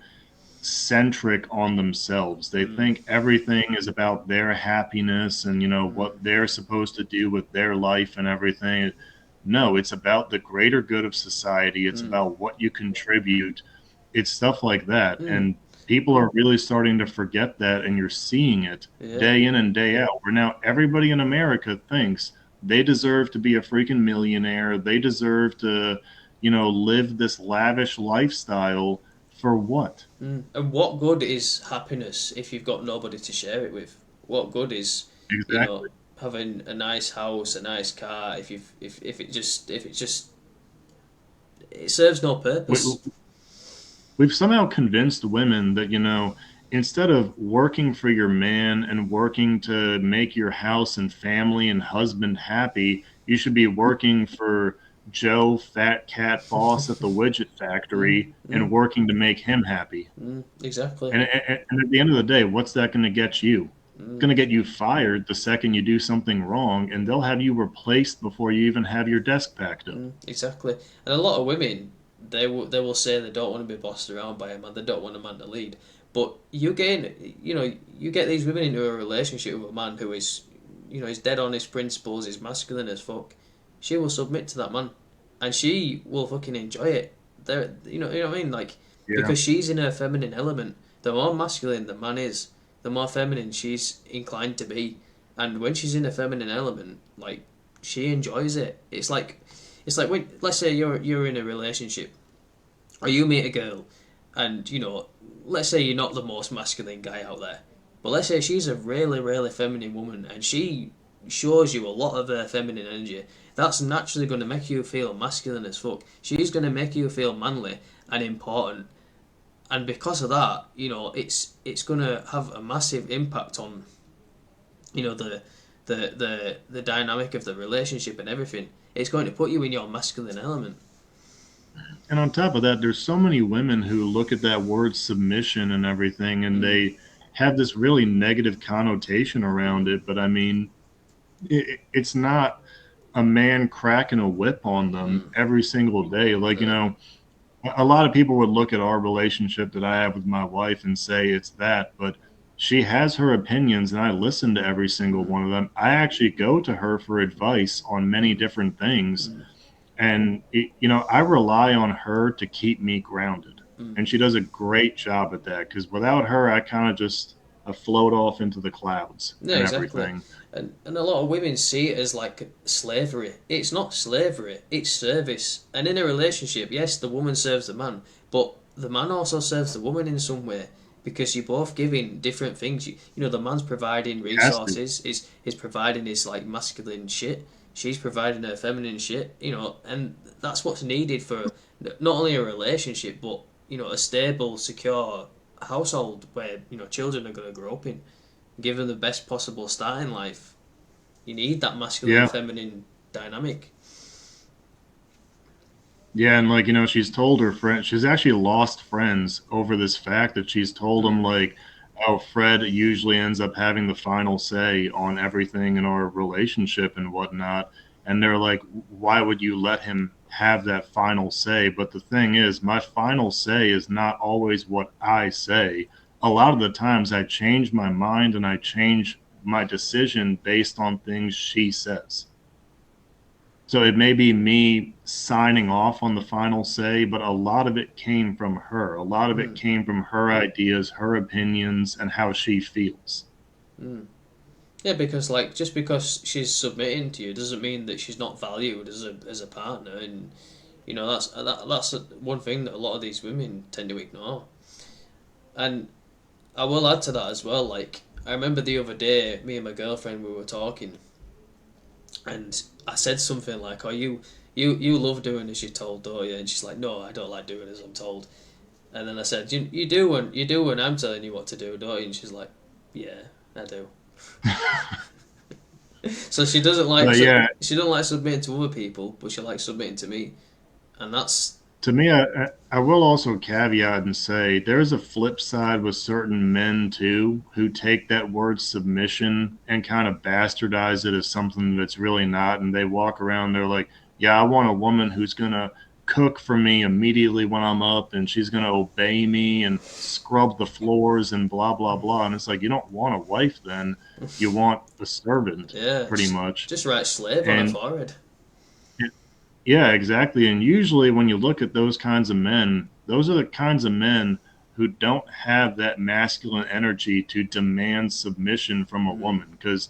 centric on themselves. They Mm, think everything is about their happiness and mm, what they're supposed to do with their life and everything. No, it's about the greater good of society. It's mm, about what you contribute. It's stuff like that. mm. And people are really starting to forget that, and you're seeing it Yeah. day in and day out. Where now everybody in America thinks they deserve to be a freaking millionaire. They deserve to, live this lavish lifestyle for what? Mm. And what good is happiness if you've got nobody to share it with? What good is, you know, Exactly. having a nice house, a nice car, if it just it serves no We, purpose. we've somehow convinced women that, instead of working for your man and working to make your house and family and husband happy, you should be working for Joe, fat cat boss at the widget Mm, factory and mm, working to make him happy. exactly. And at the end of the day, what's that going to get you? It's Mm, going to get you fired the second you do something wrong, and they'll have you replaced before you even have your desk packed up. exactly. And a lot of women, they will say they don't want to be bossed around by a man. They don't want a man to lead. But you get these women into a relationship with a man who is dead on his principles, is masculine as fuck. She will submit to that man, and she will fucking enjoy it. You know what I mean? Like, Yeah. because she's in her feminine element. The more masculine the man is, the more feminine she's inclined to be. And when she's in a feminine element, like, she enjoys it. It's like when, let's say you're in a relationship, or you meet a girl, and let's say you're not the most masculine guy out there, but let's say she's a really really feminine woman, and she shows you a lot of her feminine energy. That's naturally going to make you feel masculine as fuck. She's going to make you feel manly and important, and because of that, it's going to have a massive impact on the dynamic of the relationship and everything. It's going to put you in your masculine element. And on top of that, there's so many women who look at that word submission and everything, and Mm, they have this really negative connotation around mm, it. But I mean, it's not a man cracking a whip on them mm, every single day. Like, no, a lot of people would look at our relationship that I have with my wife and say it's that, but she has her opinions, and I listen to every single mm, one of them. I actually go to her for advice on many mm, different things, mm, and I rely on her to keep me grounded, mm. and she does a great job at that because without her, I kind of just float off into the clouds Yeah, and exactly. everything. And a lot of women see it as like slavery. It's not slavery, it's service. And in a relationship, yes, the woman serves the man, but the man also serves the woman in some way, because you're both giving different things. The man's providing Has to. resources, is providing his like masculine shit. She's providing her feminine shit, and that's what's needed for not only a relationship, but a stable, secure household where children are going to grow up in. Give them the best possible start in life. You need that masculine Yeah. feminine dynamic. Yeah, and like, she's told her friend, she's actually lost friends over this fact that she's told them Mm, like, how Fred usually ends up having the final say on everything in our relationship and whatnot. And they're like, why would you let him have that final say? But the thing is, my final say is not always what I say. A lot of the times I change my mind and I change my decision based on things she says. So it may be me signing off on the final say, but a lot of it came from her. A lot of it came from her ideas, her opinions, and how she feels. Yeah, because like just because she's submitting to you doesn't mean that she's not valued as a partner, and you know that's one thing that a lot of these women tend to ignore. And I will add to that as well. Like I remember the other day, me and my girlfriend we were talking, and I said something like, "Oh, you love doing as you're told, don't you?" And she's like, "No, I don't like doing as I'm told." And then I said, "You do when I'm telling you what to do, don't you?" And she's like, "Yeah, I do." So she doesn't like Yeah, she doesn't like submitting to other people, but she likes submitting to me, and that's to me, I will also caveat and say there's a flip side with certain men too who take that word submission and kind of bastardize it as something that's really not. And they walk around, they're like, yeah, I want a woman who's going to cook for me immediately when I'm up and she's going to obey me and scrub the floors and blah, blah, blah. And it's like, you don't want a wife then. You want a servant, yeah, pretty much. just write slave on her And forehead. yeah, exactly. And usually when you look at those kinds of men, those are the kinds of men who don't have that masculine energy to demand submission from a woman because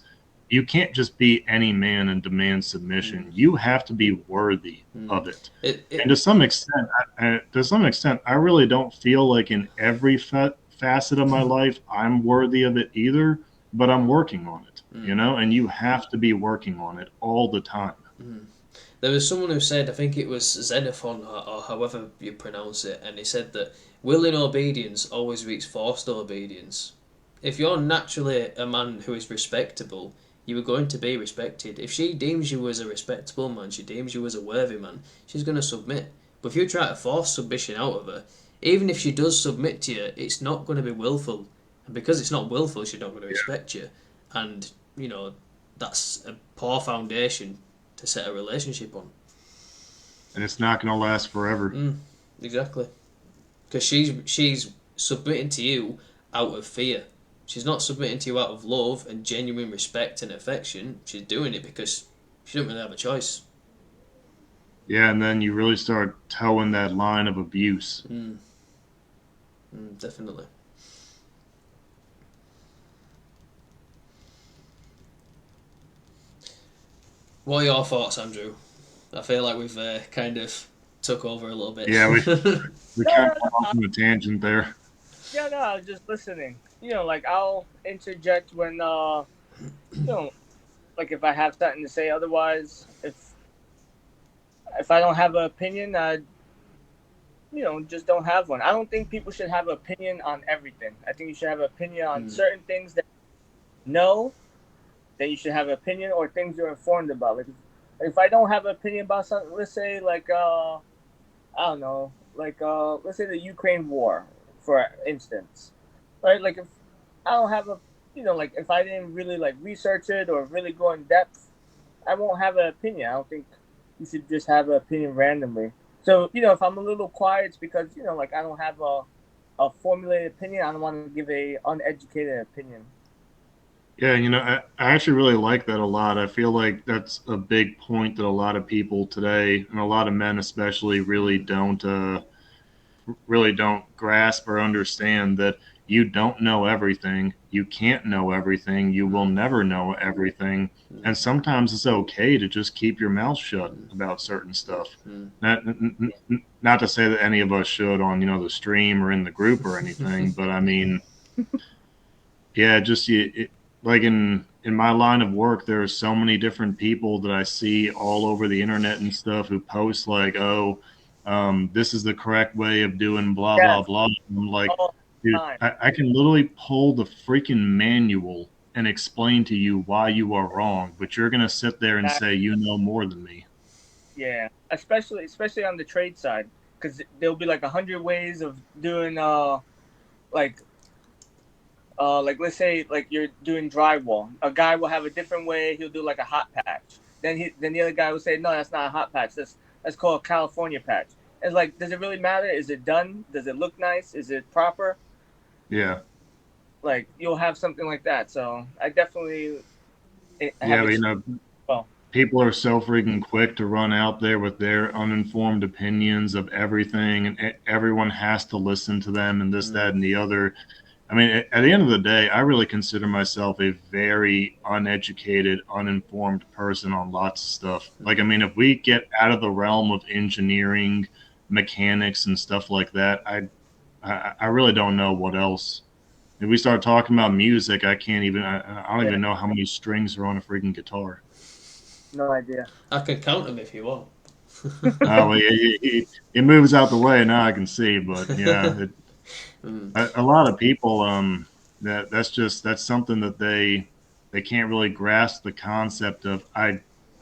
you can't just be any man and demand submission. You have to be worthy of it. And to some extent, I really don't feel like in every facet of my life I'm worthy of it either, but I'm working on it, you know, and you have to be working on it all the time. There was someone who said, I think it was Xenophon or however you pronounce it, and he said that willing obedience always beats forced obedience. If you're naturally a man who is respectable, you are going to be respected. If she deems you as a respectable man, she deems you as a worthy man, she's going to submit. But if you try to force submission out of her, even if she does submit to you, it's not going to be willful. And because it's not willful, she's not going to respect you. And, you know, that's a poor foundation to set a relationship on. And it's not going to last forever. Exactly. Because she's submitting to you out of fear. She's not submitting to you out of love and genuine respect and affection. She's doing it because she doesn't really have a choice. Yeah, and then you really start towing that line of abuse. Definitely. What are your thoughts, Andrew? I feel like we've kind of took over a little bit. Yeah, we kind of went off on a tangent there. Yeah, no, I was just listening. You know, like I'll interject when, you know, like if I have something to say. Otherwise, if I don't have an opinion, I, you know, just don't have one. I don't think people should have an opinion on everything. I think you should have an opinion on certain things that you know that you should have an opinion, or things you're informed about. Like if I don't have an opinion about something, let's say like I don't know, like let's say the Ukraine war, for instance, right? Like if I don't have a, you know, like if I didn't really like research it or really go in depth, I won't have an opinion. I don't think you should just have an opinion randomly. So, you know, if I'm a little quiet, it's because, you know, like I don't have a formulated opinion. I don't want to give a uneducated opinion. Yeah, you know, I actually really like that a lot. I feel like that's a big point that a lot of people today, and a lot of men especially, really don't grasp or understand that you don't know everything. You can't know everything. You will never know everything. And sometimes it's okay to just keep your mouth shut about certain stuff. Not to say that any of us should on, you know, the stream or in the group or anything, but I mean, yeah, just like in my line of work, there are so many different people that I see all over the internet and stuff who post like, oh, this is the correct way of doing blah, blah, blah. I'm like, dude, I can literally pull the freaking manual and explain to you why you are wrong, but you're going to sit there and say you know more than me. Yeah, especially on the trade side, because there'll be like 100 ways of doing like like let's say like you're doing drywall, a guy will have a different way. He'll do like a hot patch. Then the other guy will say, no, that's not a hot patch. That's called a California patch. It's like, does it really matter? Is it done? Does it look nice? Is it proper? Yeah. Like you'll have something like that. So I definitely Yeah, but, you know, well, people are so freaking quick to run out there with their uninformed opinions of everything, and everyone has to listen to them and this, that, and the other. I mean, at the end of the day, I really consider myself a very uneducated, uninformed person on lots of stuff. Like, I mean, if we get out of the realm of engineering, mechanics, and stuff like that, I really don't know what else. If we start talking about music, I can't even. I don't even know how many strings are on a freaking guitar. no idea. I can count them if you want. Oh, well, it moves out the way now. I can see, but yeah, a lot of people. That's something that they can't really grasp the concept of.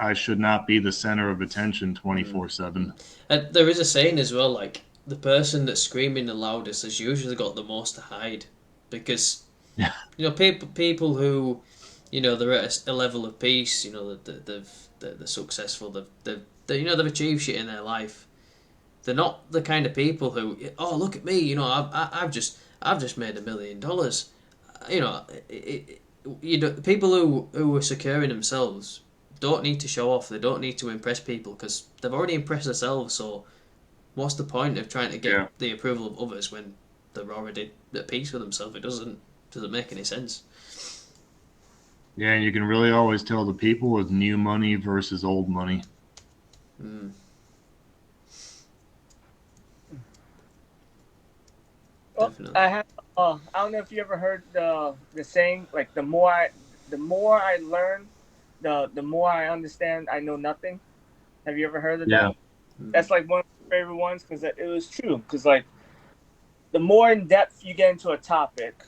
I should not be the center of attention 24/7. And there is a saying as well, like the person that's screaming the loudest has usually got the most to hide, because Yeah. you know people who, you know, they're at a level of peace, you know, that they're successful, they've you know, they've achieved shit in their life. They're not the kind of people who, oh, look at me, you know, I've just made $1 million. You know, people who are secure in themselves don't need to show off. They don't need to impress people because they've already impressed themselves. So, what's the point of trying to get the approval of others when they're already at peace with themselves? It doesn't make any sense. Yeah, and you can really always tell the people with new money versus old money. Well, Definitely. I have. I don't know if you ever heard the saying, like the more I learn, the more I understand. I know nothing. Have you ever heard of that? That's like one of my favorite ones because it was true. Because like the more in depth you get into a topic,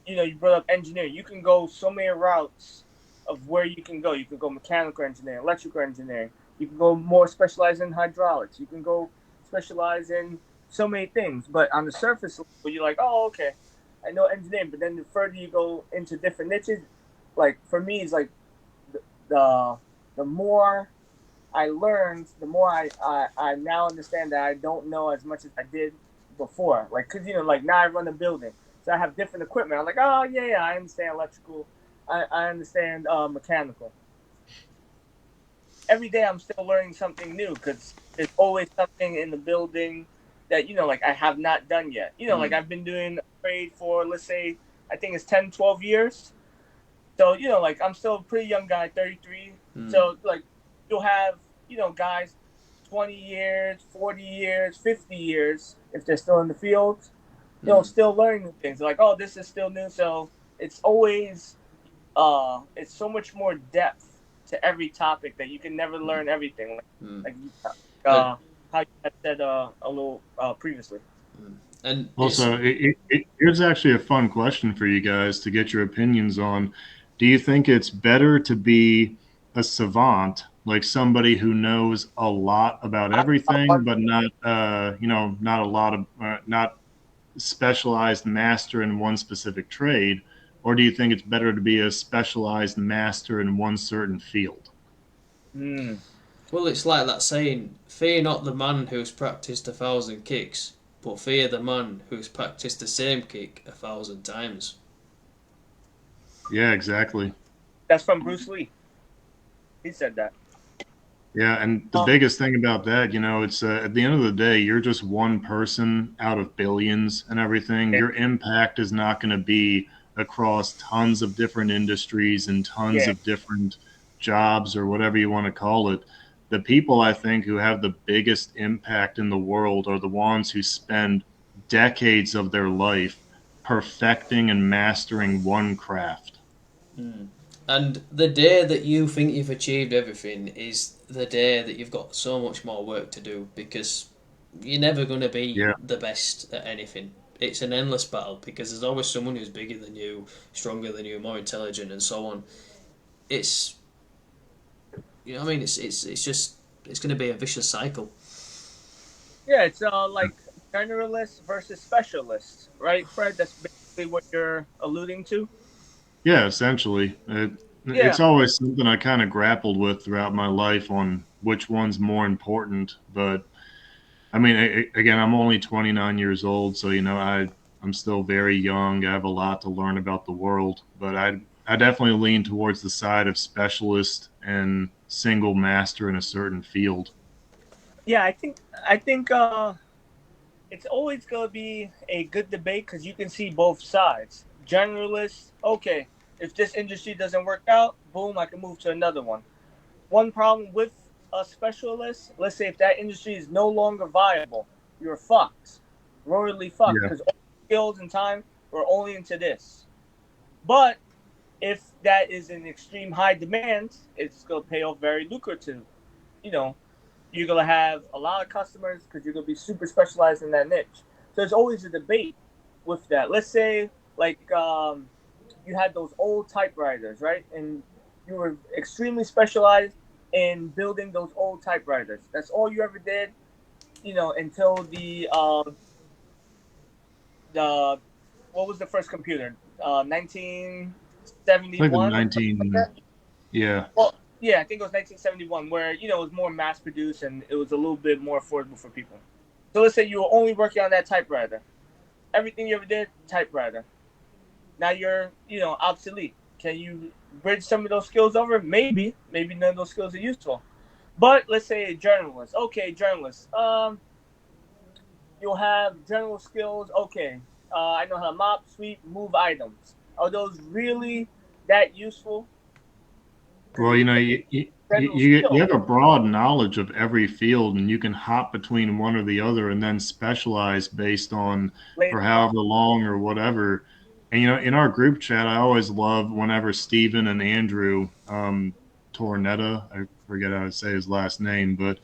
you know, you brought up engineering. You can go so many routes of where you can go. You can go mechanical engineering, electrical engineering. You can go more specialized in hydraulics. You can go specialize in so many things. But on the surface level, you're like, oh, okay, I know engineering. But then the further you go into different niches, like for me, it's like the more I learned, the more I now understand that I don't know as much as I did before. Like, cause you know, like now I run a building, so I have different equipment. I'm like, oh yeah, I understand electrical, I understand mechanical. Every day I'm still learning something new because there's always something in the building that, you know, like I have not done yet. You know, like I've been doing trade for, let's say, I think it's 10, 12 years. So, you know, like I'm still a pretty young guy, 33. So, like, you'll have, you know, guys 20 years, 40 years, 50 years, if they're still in the field, you know, still learning new things. Like, oh, this is still new. So it's always, it's so much more depth to every topic that you can never learn everything. How you had said a little previously. And Also, here's actually a fun question for you guys to get your opinions on. Do you think it's better to be a savant, like somebody who knows a lot about everything, but not, you know, not a lot of, not specialized master in one specific trade, or do you think it's better to be a specialized master in one certain field? Well, it's like that saying, fear not the man who's practiced 1,000 kicks, but fear the man who's practiced the same kick 1,000 times. Yeah, exactly. That's from Bruce Lee. He said that. Yeah, and the biggest thing about that, you know, it's at the end of the day, you're just one person out of billions and everything. Your impact is not going to be across tons of different industries and tons of different jobs or whatever you want to call it. The people, I think, who have the biggest impact in the world are the ones who spend decades of their life perfecting and mastering one craft. And the day that you think you've achieved everything is the day that you've got so much more work to do, because you're never going to be the best at anything. It's an endless battle because there's always someone who's bigger than you, stronger than you, more intelligent, and so on. It's, you know what I mean? It's going to be a vicious cycle. Yeah, it's like generalists versus specialists, right, Fred? That's what you're alluding to? Yeah, essentially. Yeah. It's always something I kind of grappled with throughout my life on which one's more important. But I mean, again, I'm only 29 years old, so I'm still very young. I have a lot to learn about the world, but I definitely lean towards the side of specialist and single master in a certain field. Yeah, I think it's always going to be a good debate because you can see both sides. Generalists, okay, if this industry doesn't work out, boom, I can move to another one. One problem with a specialist, let's say if that industry is no longer viable, you're fucked, royally fucked, Yeah. because all skills and time were only into this. But if that is in extreme high demand, it's going to pay off very lucrative. You know, you're going to have a lot of customers because you're going to be super specialized in that niche. So there's always a debate with that. Let's say, like, you had those old typewriters, right? And you were extremely specialized in building those old typewriters. That's all you ever did, until the what was the first computer? I think the 1971 or something like 19, that. yeah. Well, yeah, I think it was 1971, where it was more mass produced and it was a little bit more affordable for people. So let's say you were only working on that typewriter. Everything you ever did, typewriter. Now you're obsolete. Can you bridge some of those skills over? Maybe none of those skills are useful. But let's say a journalist. Okay, journalist. You'll have general skills. Okay, I know how to mop, sweep, move items. Are those really that useful? Because Well, if you get general you skill, have a broad knowledge of every field, and you can hop between one or the other, and then specialize based on for later on, however long or whatever. And in our group chat, I always love whenever Steven and Andrew Tornetta, I forget how to say his last name, but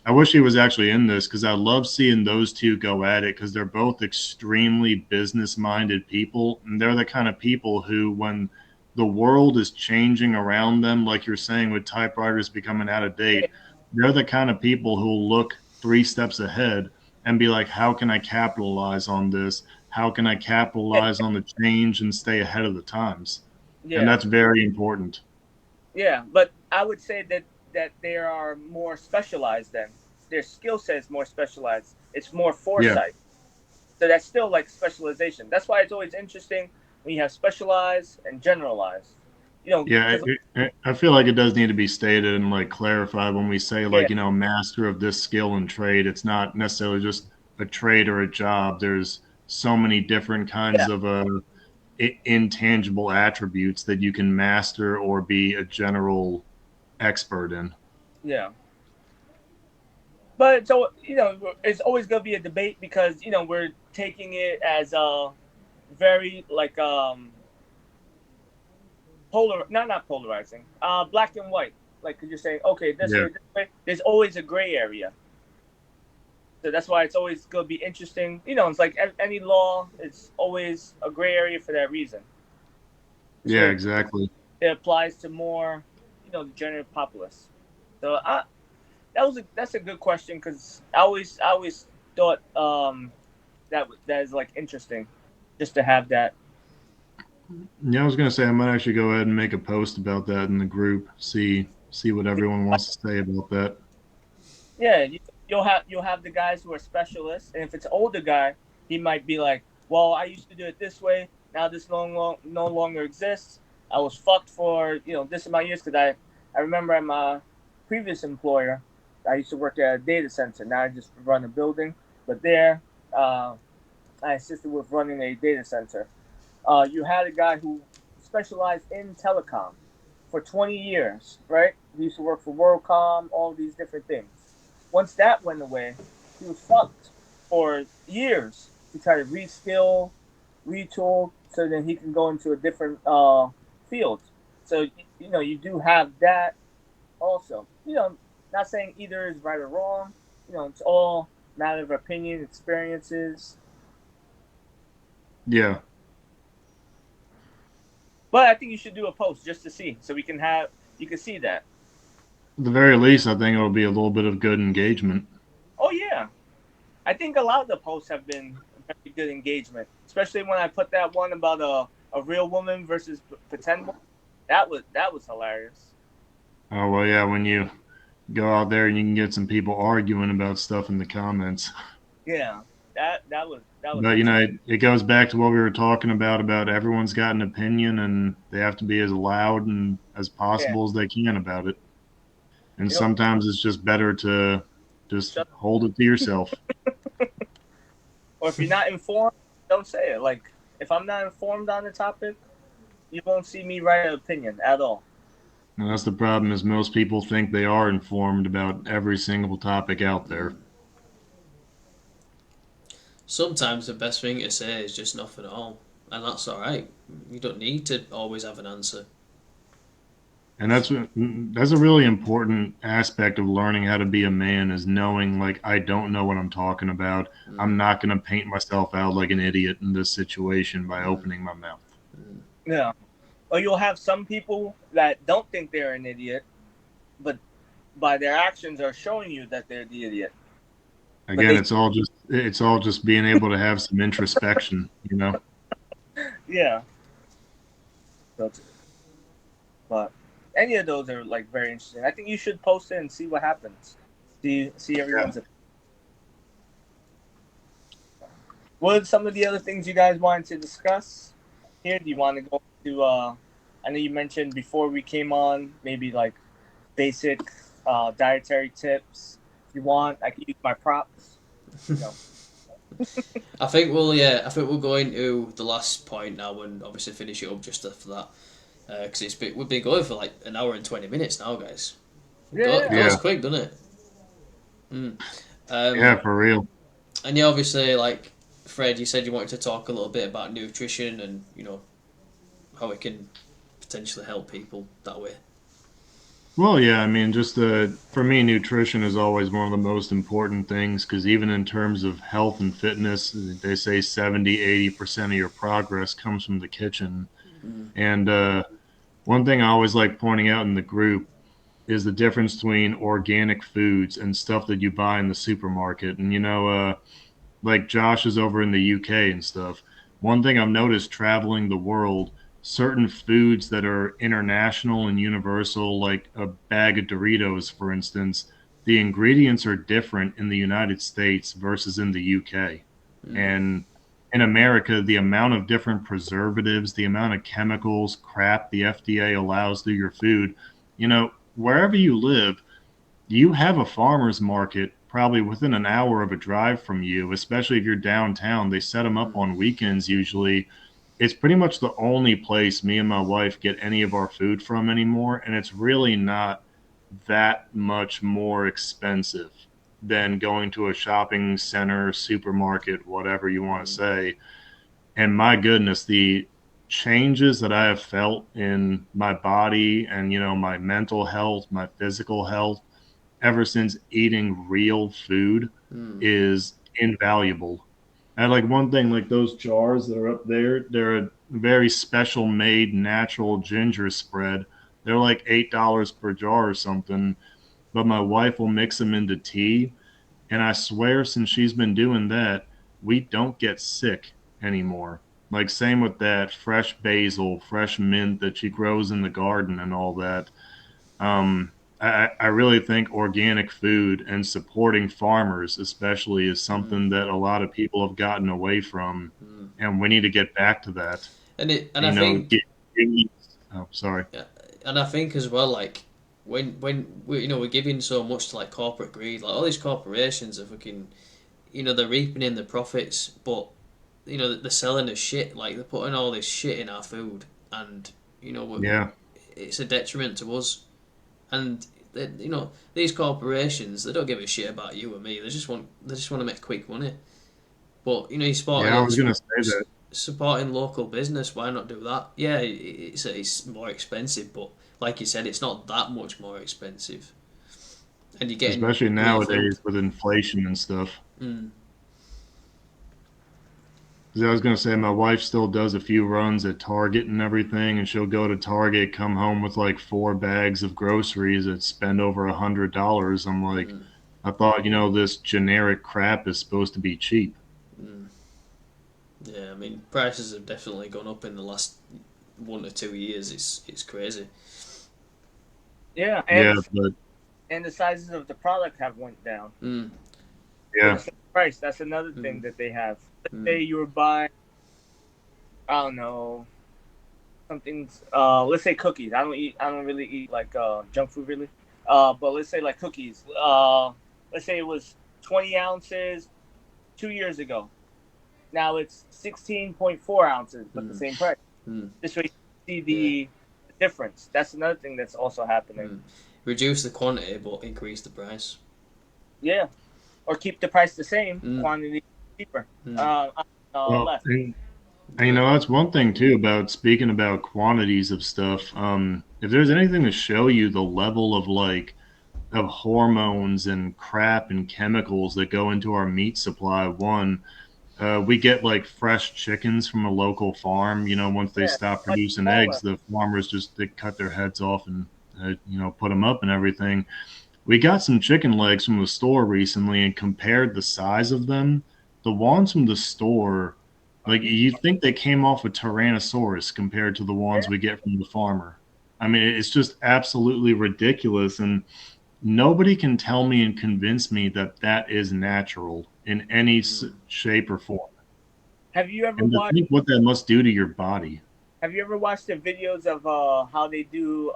I wish he was actually in this because I love seeing those two go at it because they're both extremely business minded people. And they're the kind of people who, when the world is changing around them, like you're saying with typewriters becoming out of yeah, date, they're the kind of people who will look 3 steps ahead and be like, how can I capitalize on this? How can I capitalize on the change and stay ahead of the times? And yeah, that's very important. yeah. But I would say that they are more specialized. Then their skill set is more specialized. It's more Yeah. foresight. So that's still like specialization. That's why it's always interesting when you have specialized and generalized. Yeah, Because I feel like it does need to be stated and like clarified when we say yeah, like, master of this skill and trade. It's not necessarily just a trade or a job. There's so many different kinds yeah, of intangible attributes that you can master or be a general expert in. yeah. But so it's always gonna be a debate because we're taking it as a very like not polarizing, black and white. Like, cause you're saying okay, this Yeah. way, this way. There's always a gray area. So that's why it's always gonna be interesting. It's like any law. It's always a gray area for that reason. Yeah, So exactly. it applies to more, the general populace. So that's a good question because I always thought that is like interesting, just to have that. Yeah, I was gonna say I might actually go ahead and make a post about that in the group. See what everyone wants to say about that. Yeah, you'll have the guys who are specialists, and if it's an older guy, he might be like, "Well, I used to do it this way. Now this no longer exists. I was fucked for this amount of years because I remember at my previous employer, I used to work at a data center. Now I just run a building, but there, I assisted with running a data center. You had a guy who specialized in telecom for 20 years, right? He used to work for WorldCom, all these different things. Once that went away, he was fucked for years to try to reskill, retool, so that he can go into a different field. So you do have that also. Not saying either is right or wrong. It's all matter of opinion, experiences. Yeah. But I think you should do a post just to see, so you can see that. At the very least, I think it'll be a little bit of good engagement. Oh yeah, I think a lot of the posts have been very good engagement, especially when I put that one about a real woman versus pretend woman. That was hilarious. Oh well, yeah. When you go out there and you can get some people arguing about stuff in the comments. Yeah, that was But you interesting. know, it goes back to what we were talking about everyone's got an opinion and they have to be as loud and as Yeah, possible as they can about it. And yep. sometimes it's just better to just Shut. hold it to yourself. Or if you're not informed, don't say it. Like if I'm not informed on the topic, you won't see me write an opinion at all. And that's the problem is most people think they are informed about every single topic out there. Sometimes the best thing to say is just nothing at all, and that's all right. You don't need to always have an answer. And that's a really important aspect of learning how to be a man is knowing like I don't know what I'm talking about. Mm, I'm not going to paint myself out like an idiot in this situation by mm, opening my mouth. mm. Yeah. Or you'll have some people that don't think they're an idiot, but by their actions are showing you that they're the idiot. But Again, it's all just being able to have some introspection, you know. yeah. That's, but any of those are like very interesting. I think you should post it and see what happens. See Yeah. everyone's. What are some of the other things you guys wanted to discuss here? Do you want to go to? I know you mentioned before we came on, maybe like basic dietary tips. If you want, I can use my props. No. I think we'll go into the last point now and obviously finish it up just after that because we've been going for like an hour and 20 minutes now, guys. It Yeah. goes Yeah. quick, doesn't it? Mm. Yeah, Um, for real. and yeah, obviously, like Fred, you said you wanted to talk a little bit about nutrition and how it can potentially help people that way. Well, yeah, I mean, just for me, nutrition is always one of the most important things because even in terms of health and fitness, they say 70-80% of your progress comes from the kitchen. Mm. And one thing I always like pointing out in the group is the difference between organic foods and stuff that you buy in the supermarket. And, like Josh is over in the UK and stuff. One thing I've noticed traveling the world, certain foods that are international and universal, like a bag of Doritos, for instance, the ingredients are different in the United States versus in the UK. Mm. And in America, the amount of different preservatives, the amount of chemicals, crap the FDA allows through your food, wherever you live, you have a farmer's market probably within an hour of a drive from you, especially if you're downtown. They set them up Mm. on weekends usually. It's pretty much the only place me and my wife get any of our food from anymore. And it's really not that much more expensive than going to a shopping center, supermarket, whatever you want to Mm. say. And my goodness, the changes that I have felt in my body and, my mental health, my physical health, ever since eating real food Mm. is invaluable. And like one thing, like those jars that are up there, they're a very special made natural ginger spread. They're like $8 per jar or something. But my wife will mix them into tea. And I swear, since she's been doing that, we don't get sick anymore. Like, same with that fresh basil, fresh mint that she grows in the garden and all that. I really think organic food and supporting farmers, especially, is Mm. something that a lot of people have gotten away from, Mm. and we need to get back to that. And I You know, think get, oh, sorry. Yeah, and I think as well, like when we're giving so much to like corporate greed, like all these corporations are fucking, they're reaping in the profits, but they're selling us shit. Like they're putting all this shit in our food, and Yeah, it's a detriment to us. And these corporations, they don't give a shit about you or me. They just want to make quick money. But you're yeah, I was gonna say that. supporting local business. Why not do that? Yeah, it's more expensive, but like you said, it's not that much more expensive, and you're getting Especially real food. nowadays with inflation and stuff. Mm. 'Cause I was gonna say my wife still does a few runs at Target and everything, and she'll go to Target, come home with like 4 bags of groceries that spend over $100. I'm like, Mm. I thought, this generic crap is supposed to be cheap. Mm. Yeah, I mean, prices have definitely gone up in the last 1 to 2 years. It's crazy. Yeah, Yeah, but and the sizes of the product have went down Mm, for the yeah, same price. That's another thing mm, that they have. Let's mm, say you were buying, I don't know, something. Let's say cookies. I don't really eat like junk food really. But let's say like cookies. Let's say it was 20 ounces 2 years ago. Now it's 16.4 ounces, but the mm, same price. mm. This way you see Yeah. the difference. That's another thing that's also happening. Mm. Reduce the quantity but increase the price. Yeah, or keep the price the same, Mm, quantity cheaper, mm. well, less. and Yeah. that's one thing too about speaking about quantities of stuff. If there's anything to show you the level of like of hormones and crap and chemicals that go into our meat supply, one, we get like fresh chickens from a local farm. Once they Yeah, stop much producing eggs, smaller. the farmers just they cut their heads off and put them up and everything. We got some chicken legs from the store recently and compared the size of them. The ones from the store, like you think they came off a Tyrannosaurus compared to the ones Yeah. we get from the farmer. I mean, it's just absolutely ridiculous. And nobody can tell me and convince me that that is natural in any Mm. shape or form. Have you ever And to watched? think what that must do to your body. Have you ever watched the videos of how they do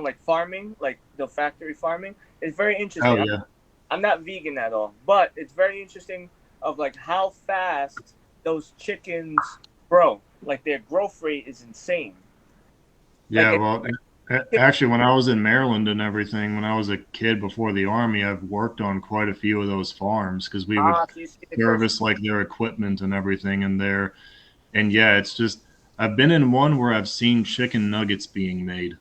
like farming, like the factory farming? It's very Oh interesting. yeah, I'm not vegan at all, but it's very interesting of like how fast those chickens grow. Like their growth rate is insane. Like yeah. Well, actually, when I was in Maryland and everything, when I was a kid before the army, I've worked on quite a few of those farms because we would so you see the growth. service like their equipment and everything in there. And yeah, it's just I've been in one where I've seen chicken nuggets being made,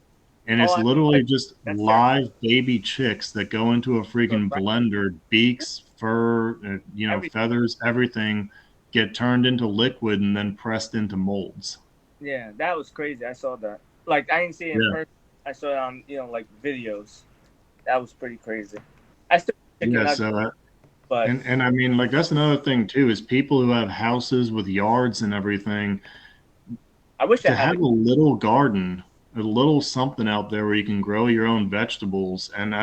and Oh, it's literally like just that's their live baby chicks that go into a freaking right? blender, beaks, fur, Everything. feathers, everything get turned into liquid and then pressed into molds. Yeah, that was crazy. I saw that. Like I didn't see it in Yeah, person. I saw it on like videos. That was pretty crazy. I still chicken yeah. nuggets, So but and I mean, like that's another thing too is people who have houses with yards and everything I wish I to had a. have a little garden, a little something out there where you can grow your own vegetables. And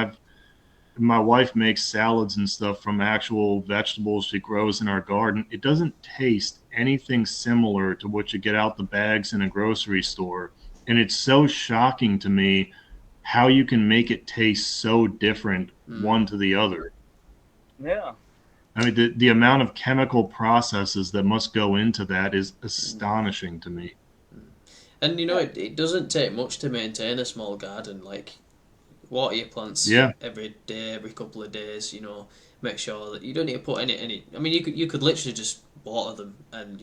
my wife makes salads and stuff from actual vegetables she grows in our garden. It doesn't taste anything similar to what you get out the bags in a grocery store. And it's so shocking to me how you can make it taste so different Mm. one to the other. Yeah. I mean, the amount of chemical processes that must go into that is Mm. astonishing to me. And Yeah. it doesn't take much to maintain a small garden. Like, water your plants Yeah, every day, every couple of days. Make sure that you don't need to put any. I mean, you could literally just water them and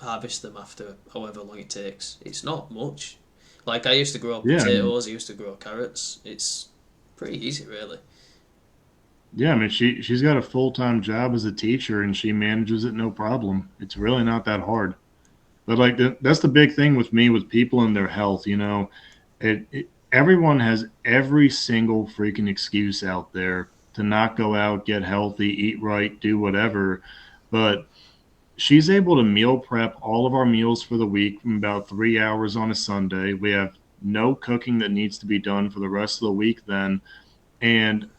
harvest them after however long it takes. It's not much. Like I used to grow yeah. I mean, potatoes, I used to grow carrots. It's pretty easy, really. Yeah, I mean she's got a full-time job as a teacher and she manages it no problem. It's really not that hard. But like that's the big thing with me with people and their health, everyone has every single freaking excuse out there to not go out, get healthy, eat right, do whatever. But she's able to meal prep all of our meals for the week from about 3 hours on a Sunday. We have no cooking that needs to be done for the rest of the week then. And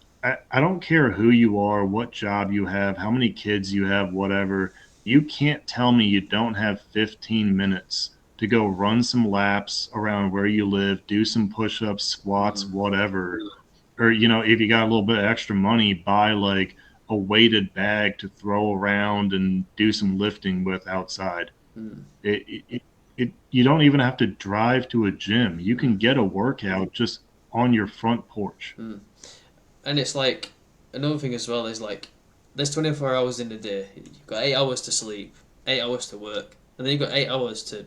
I don't care who you are, what job you have, how many kids you have, whatever. You can't tell me you don't have 15 minutes to go run some laps around where you live, do some push ups, squats, Mm, whatever. Or, if you got a little bit of extra money, buy like a weighted bag to throw around and do some lifting with outside. mm, You don't even have to drive to a gym. You can mm, get a workout just on your front porch. mm. And it's like another thing as well is like there's 24 hours in the day. You've got 8 hours to sleep, 8 hours to work, and then you've got 8 hours to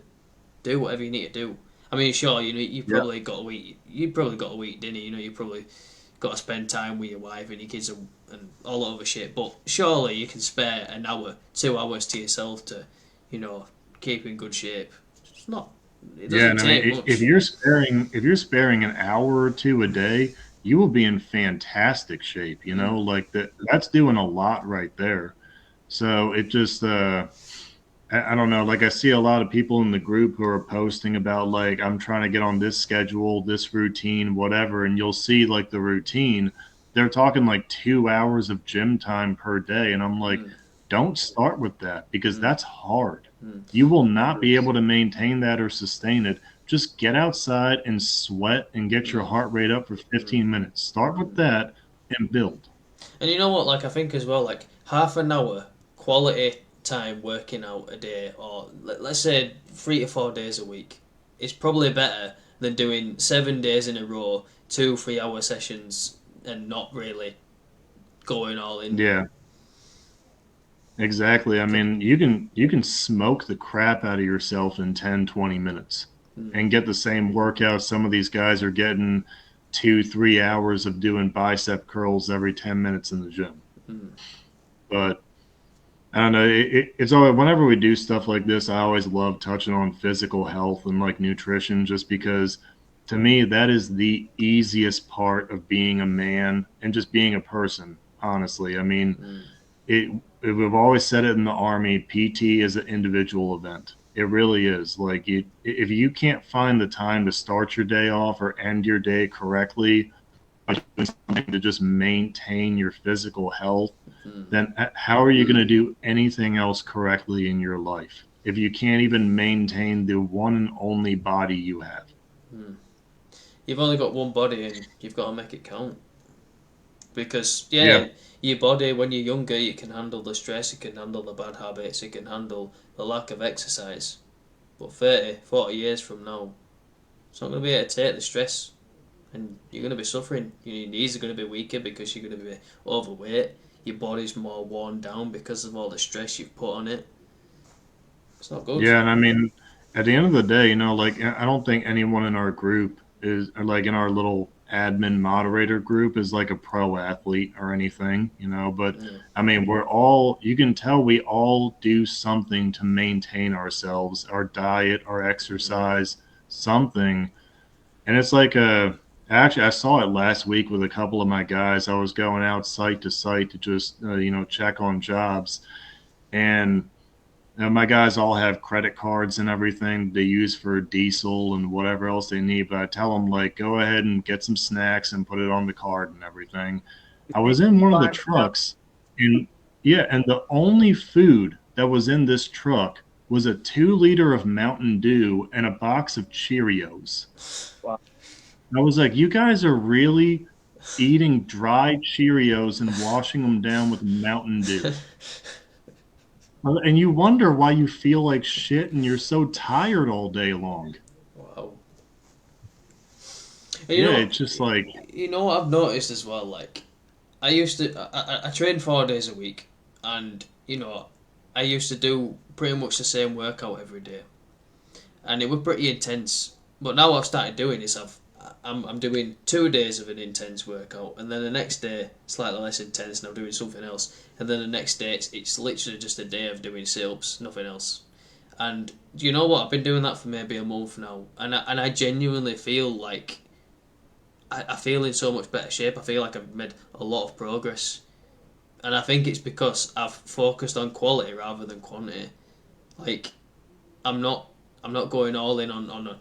do whatever you need to do. I mean, sure, you Yeah. probably got to eat. You probably got to eat dinner. You probably got to spend time with your wife and your kids and all that other shit. But surely you can spare an hour, 2 hours to yourself to, you know, keep in good shape. It's not. It Yeah, doesn't and I mean, take if much. you're sparing an hour or two a day, you will be in fantastic shape. Mm, Like that's doing a lot right there. So it just, I don't know. Like I see a lot of people in the group who are posting about like I'm trying to get on this schedule, this routine, whatever, and you'll see like the routine. They're talking like 2 hours of gym time per day, and I'm like, don't start with that because that's hard. You will not be able to maintain that or sustain it. Just get outside and sweat and get your heart rate up for 15 minutes. Start with that and build. And you know what? Like I think as well, like half an hour quality time working out a day, or let's say 3 to 4 days a week, is probably better than doing 7 days in a row, 2 3 hour sessions, and not really going all in. Yeah. Exactly. I mean, you can smoke the crap out of yourself in 10, 20 minutes and get the same workout some of these guys are getting 2, 3 hours of doing bicep curls every 10 minutes in the gym. But I don't know. It's always whenever we do stuff like this, I always love touching on physical health and like nutrition, just because to me that is the easiest part of being a man and just being a person. Honestly, I mean, it. We've always said it in the army. PT is an individual event. It really is. Like if you can't find the time to start your day off or end your day correctly, to just maintain your physical health, then how are you going to do anything else correctly in your life if you can't even maintain the one and only body you have? You've only got one body, and you've got to make it count. Because Yeah. your body when you're younger, it can handle the stress, it can handle the bad habits, it can handle the lack of exercise. But 30, 40 years from now, it's not going to be able to take the stress, and you're going to be suffering. Your knees are going to be weaker because you're going to be overweight. Your body's more worn down because of all the stress you've put on it. It's not good. Yeah, and I mean, at the end of the day, like I don't think anyone in our group is, or like in our little admin moderator group, is like a pro athlete or anything, but I mean, you can tell we all do something to maintain ourselves, our diet, our exercise, something. And it's like actually, I saw it last week with a couple of my guys. I was going out site to site to just, check on jobs. And my guys all have credit cards and everything they use for diesel and whatever else they need. But I tell them, like, go ahead and get some snacks and put it on the card and everything. I was in one of the trucks, and yeah, and the only food that was in this truck was a 2 liter of Mountain Dew and a box of Cheerios. Wow. I was like, you guys are really eating dried Cheerios and washing them down with Mountain Dew. And you wonder why you feel like shit and you're so tired all day long. Wow. Yeah, it's just like... You know what I've noticed as well, like, I train 4 days a week, and, I used to do pretty much the same workout every day. And it was pretty intense. But now what I've started doing is I'm doing 2 days of an intense workout, and then the next day slightly less intense, and I'm doing something else, and then the next day it's literally just a day of doing sit-ups, nothing else. And do you know what? I've been doing that for maybe a month now, and I genuinely feel like I feel in so much better shape. I feel like I've made a lot of progress, and I think it's because I've focused on quality rather than quantity. Like I'm not going all in on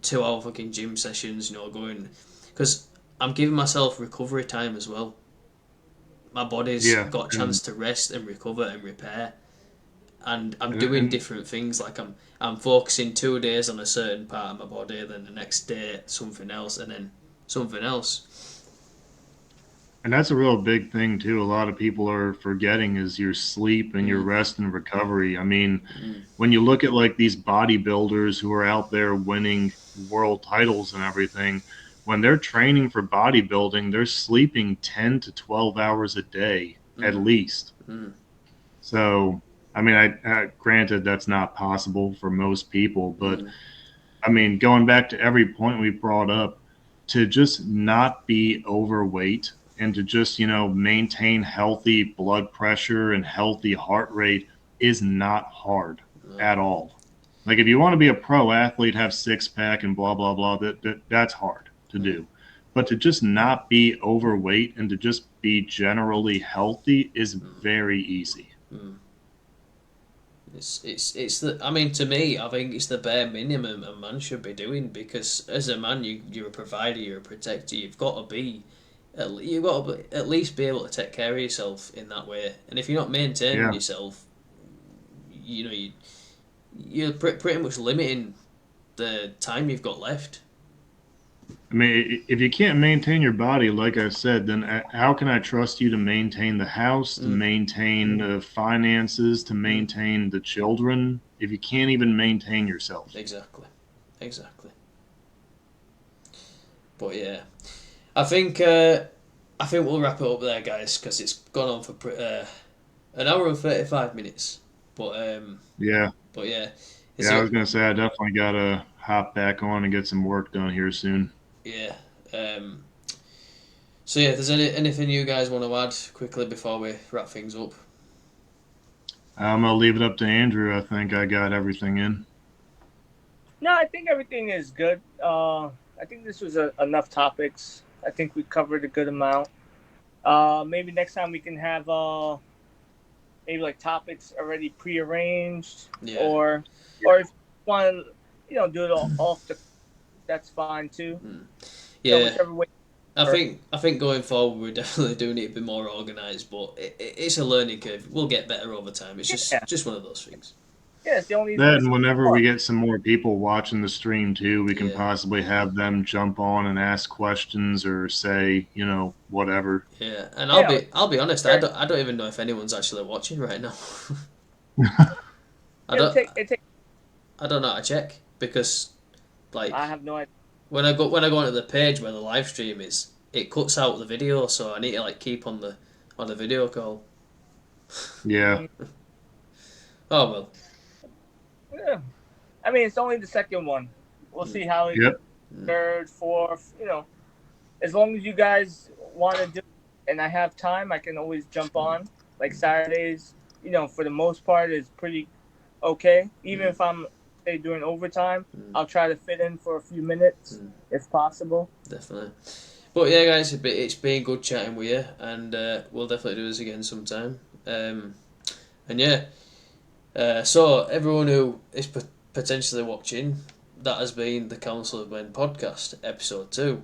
2 hour fucking gym sessions, going, because I'm giving myself recovery time as well. My body's got a chance to rest and recover and repair, and I'm doing different things. Like I'm focusing 2 days on a certain part of my body, then the next day something else, and then something else. And that's a real big thing too. A lot of people are forgetting is your sleep and your rest and recovery. I mean, when you look at like these bodybuilders who are out there winning world titles and everything, when they're training for bodybuilding, they're sleeping 10 to 12 hours a day at least. So, I mean, I granted that's not possible for most people, but I mean, going back to every point we brought up, to just not be overweight and to just, maintain healthy blood pressure and healthy heart rate is not hard at all. Like if you want to be a pro athlete, have six pack and blah, blah, blah, that's hard to do. but to just not be overweight and to just be generally healthy is very easy. It's the, I mean, to me, I think it's the bare minimum a man should be doing, because as a man, you're a provider, you're a protector. You've got to be, you've got to at least be able to take care of yourself in that way. And if you're not maintaining yourself, you know, you're pretty much limiting the time you've got left. I mean, if you can't maintain your body, like I said, then how can I trust you to maintain the house, to maintain the finances, to maintain the children, if you can't even maintain yourself? Exactly. But yeah, I think we'll wrap it up there, guys, because it's gone on for an hour and 35 minutes. But yeah. I was gonna say I definitely gotta hop back on and get some work done here soon. Yeah. So yeah, if there's anything you guys want to add quickly before we wrap things up? I'm gonna leave it up to Andrew. I think I got everything in. No, I think everything is good. I think this was enough topics. I think we covered a good amount. Maybe next time we can have maybe like topics already prearranged, or if you want to do it all off the, that's fine too. Yeah, whichever way. I think going forward we definitely do need to be more organised, but it's a learning curve. We'll get better over time. It's just one of those things. Yeah, it's the only. Then whenever we get some more people watching the stream too, we can possibly have them jump on and ask questions or say, whatever. Yeah, and I'll be honest, I don't even know if anyone's actually watching right now. I don't know how to check, because like I have no idea. When I go onto the page where the live stream is, it cuts out the video, so I need to keep on the video call. Yeah. Oh well. Yeah. I mean, it's only the second one. We'll see how it third, fourth, as long as you guys want to do it and I have time, I can always jump on. Like Saturdays, for the most part is pretty okay. Even if I'm doing overtime, I'll try to fit in for a few minutes if possible. Definitely. But yeah, guys, it's been good chatting with you, and we'll definitely do this again sometime. So everyone who is potentially watching, that has been the Council of Men podcast, episode 2.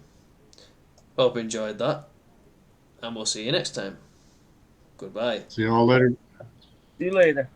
Hope you enjoyed that, and we'll see you next time. Goodbye. See you all later. See you later.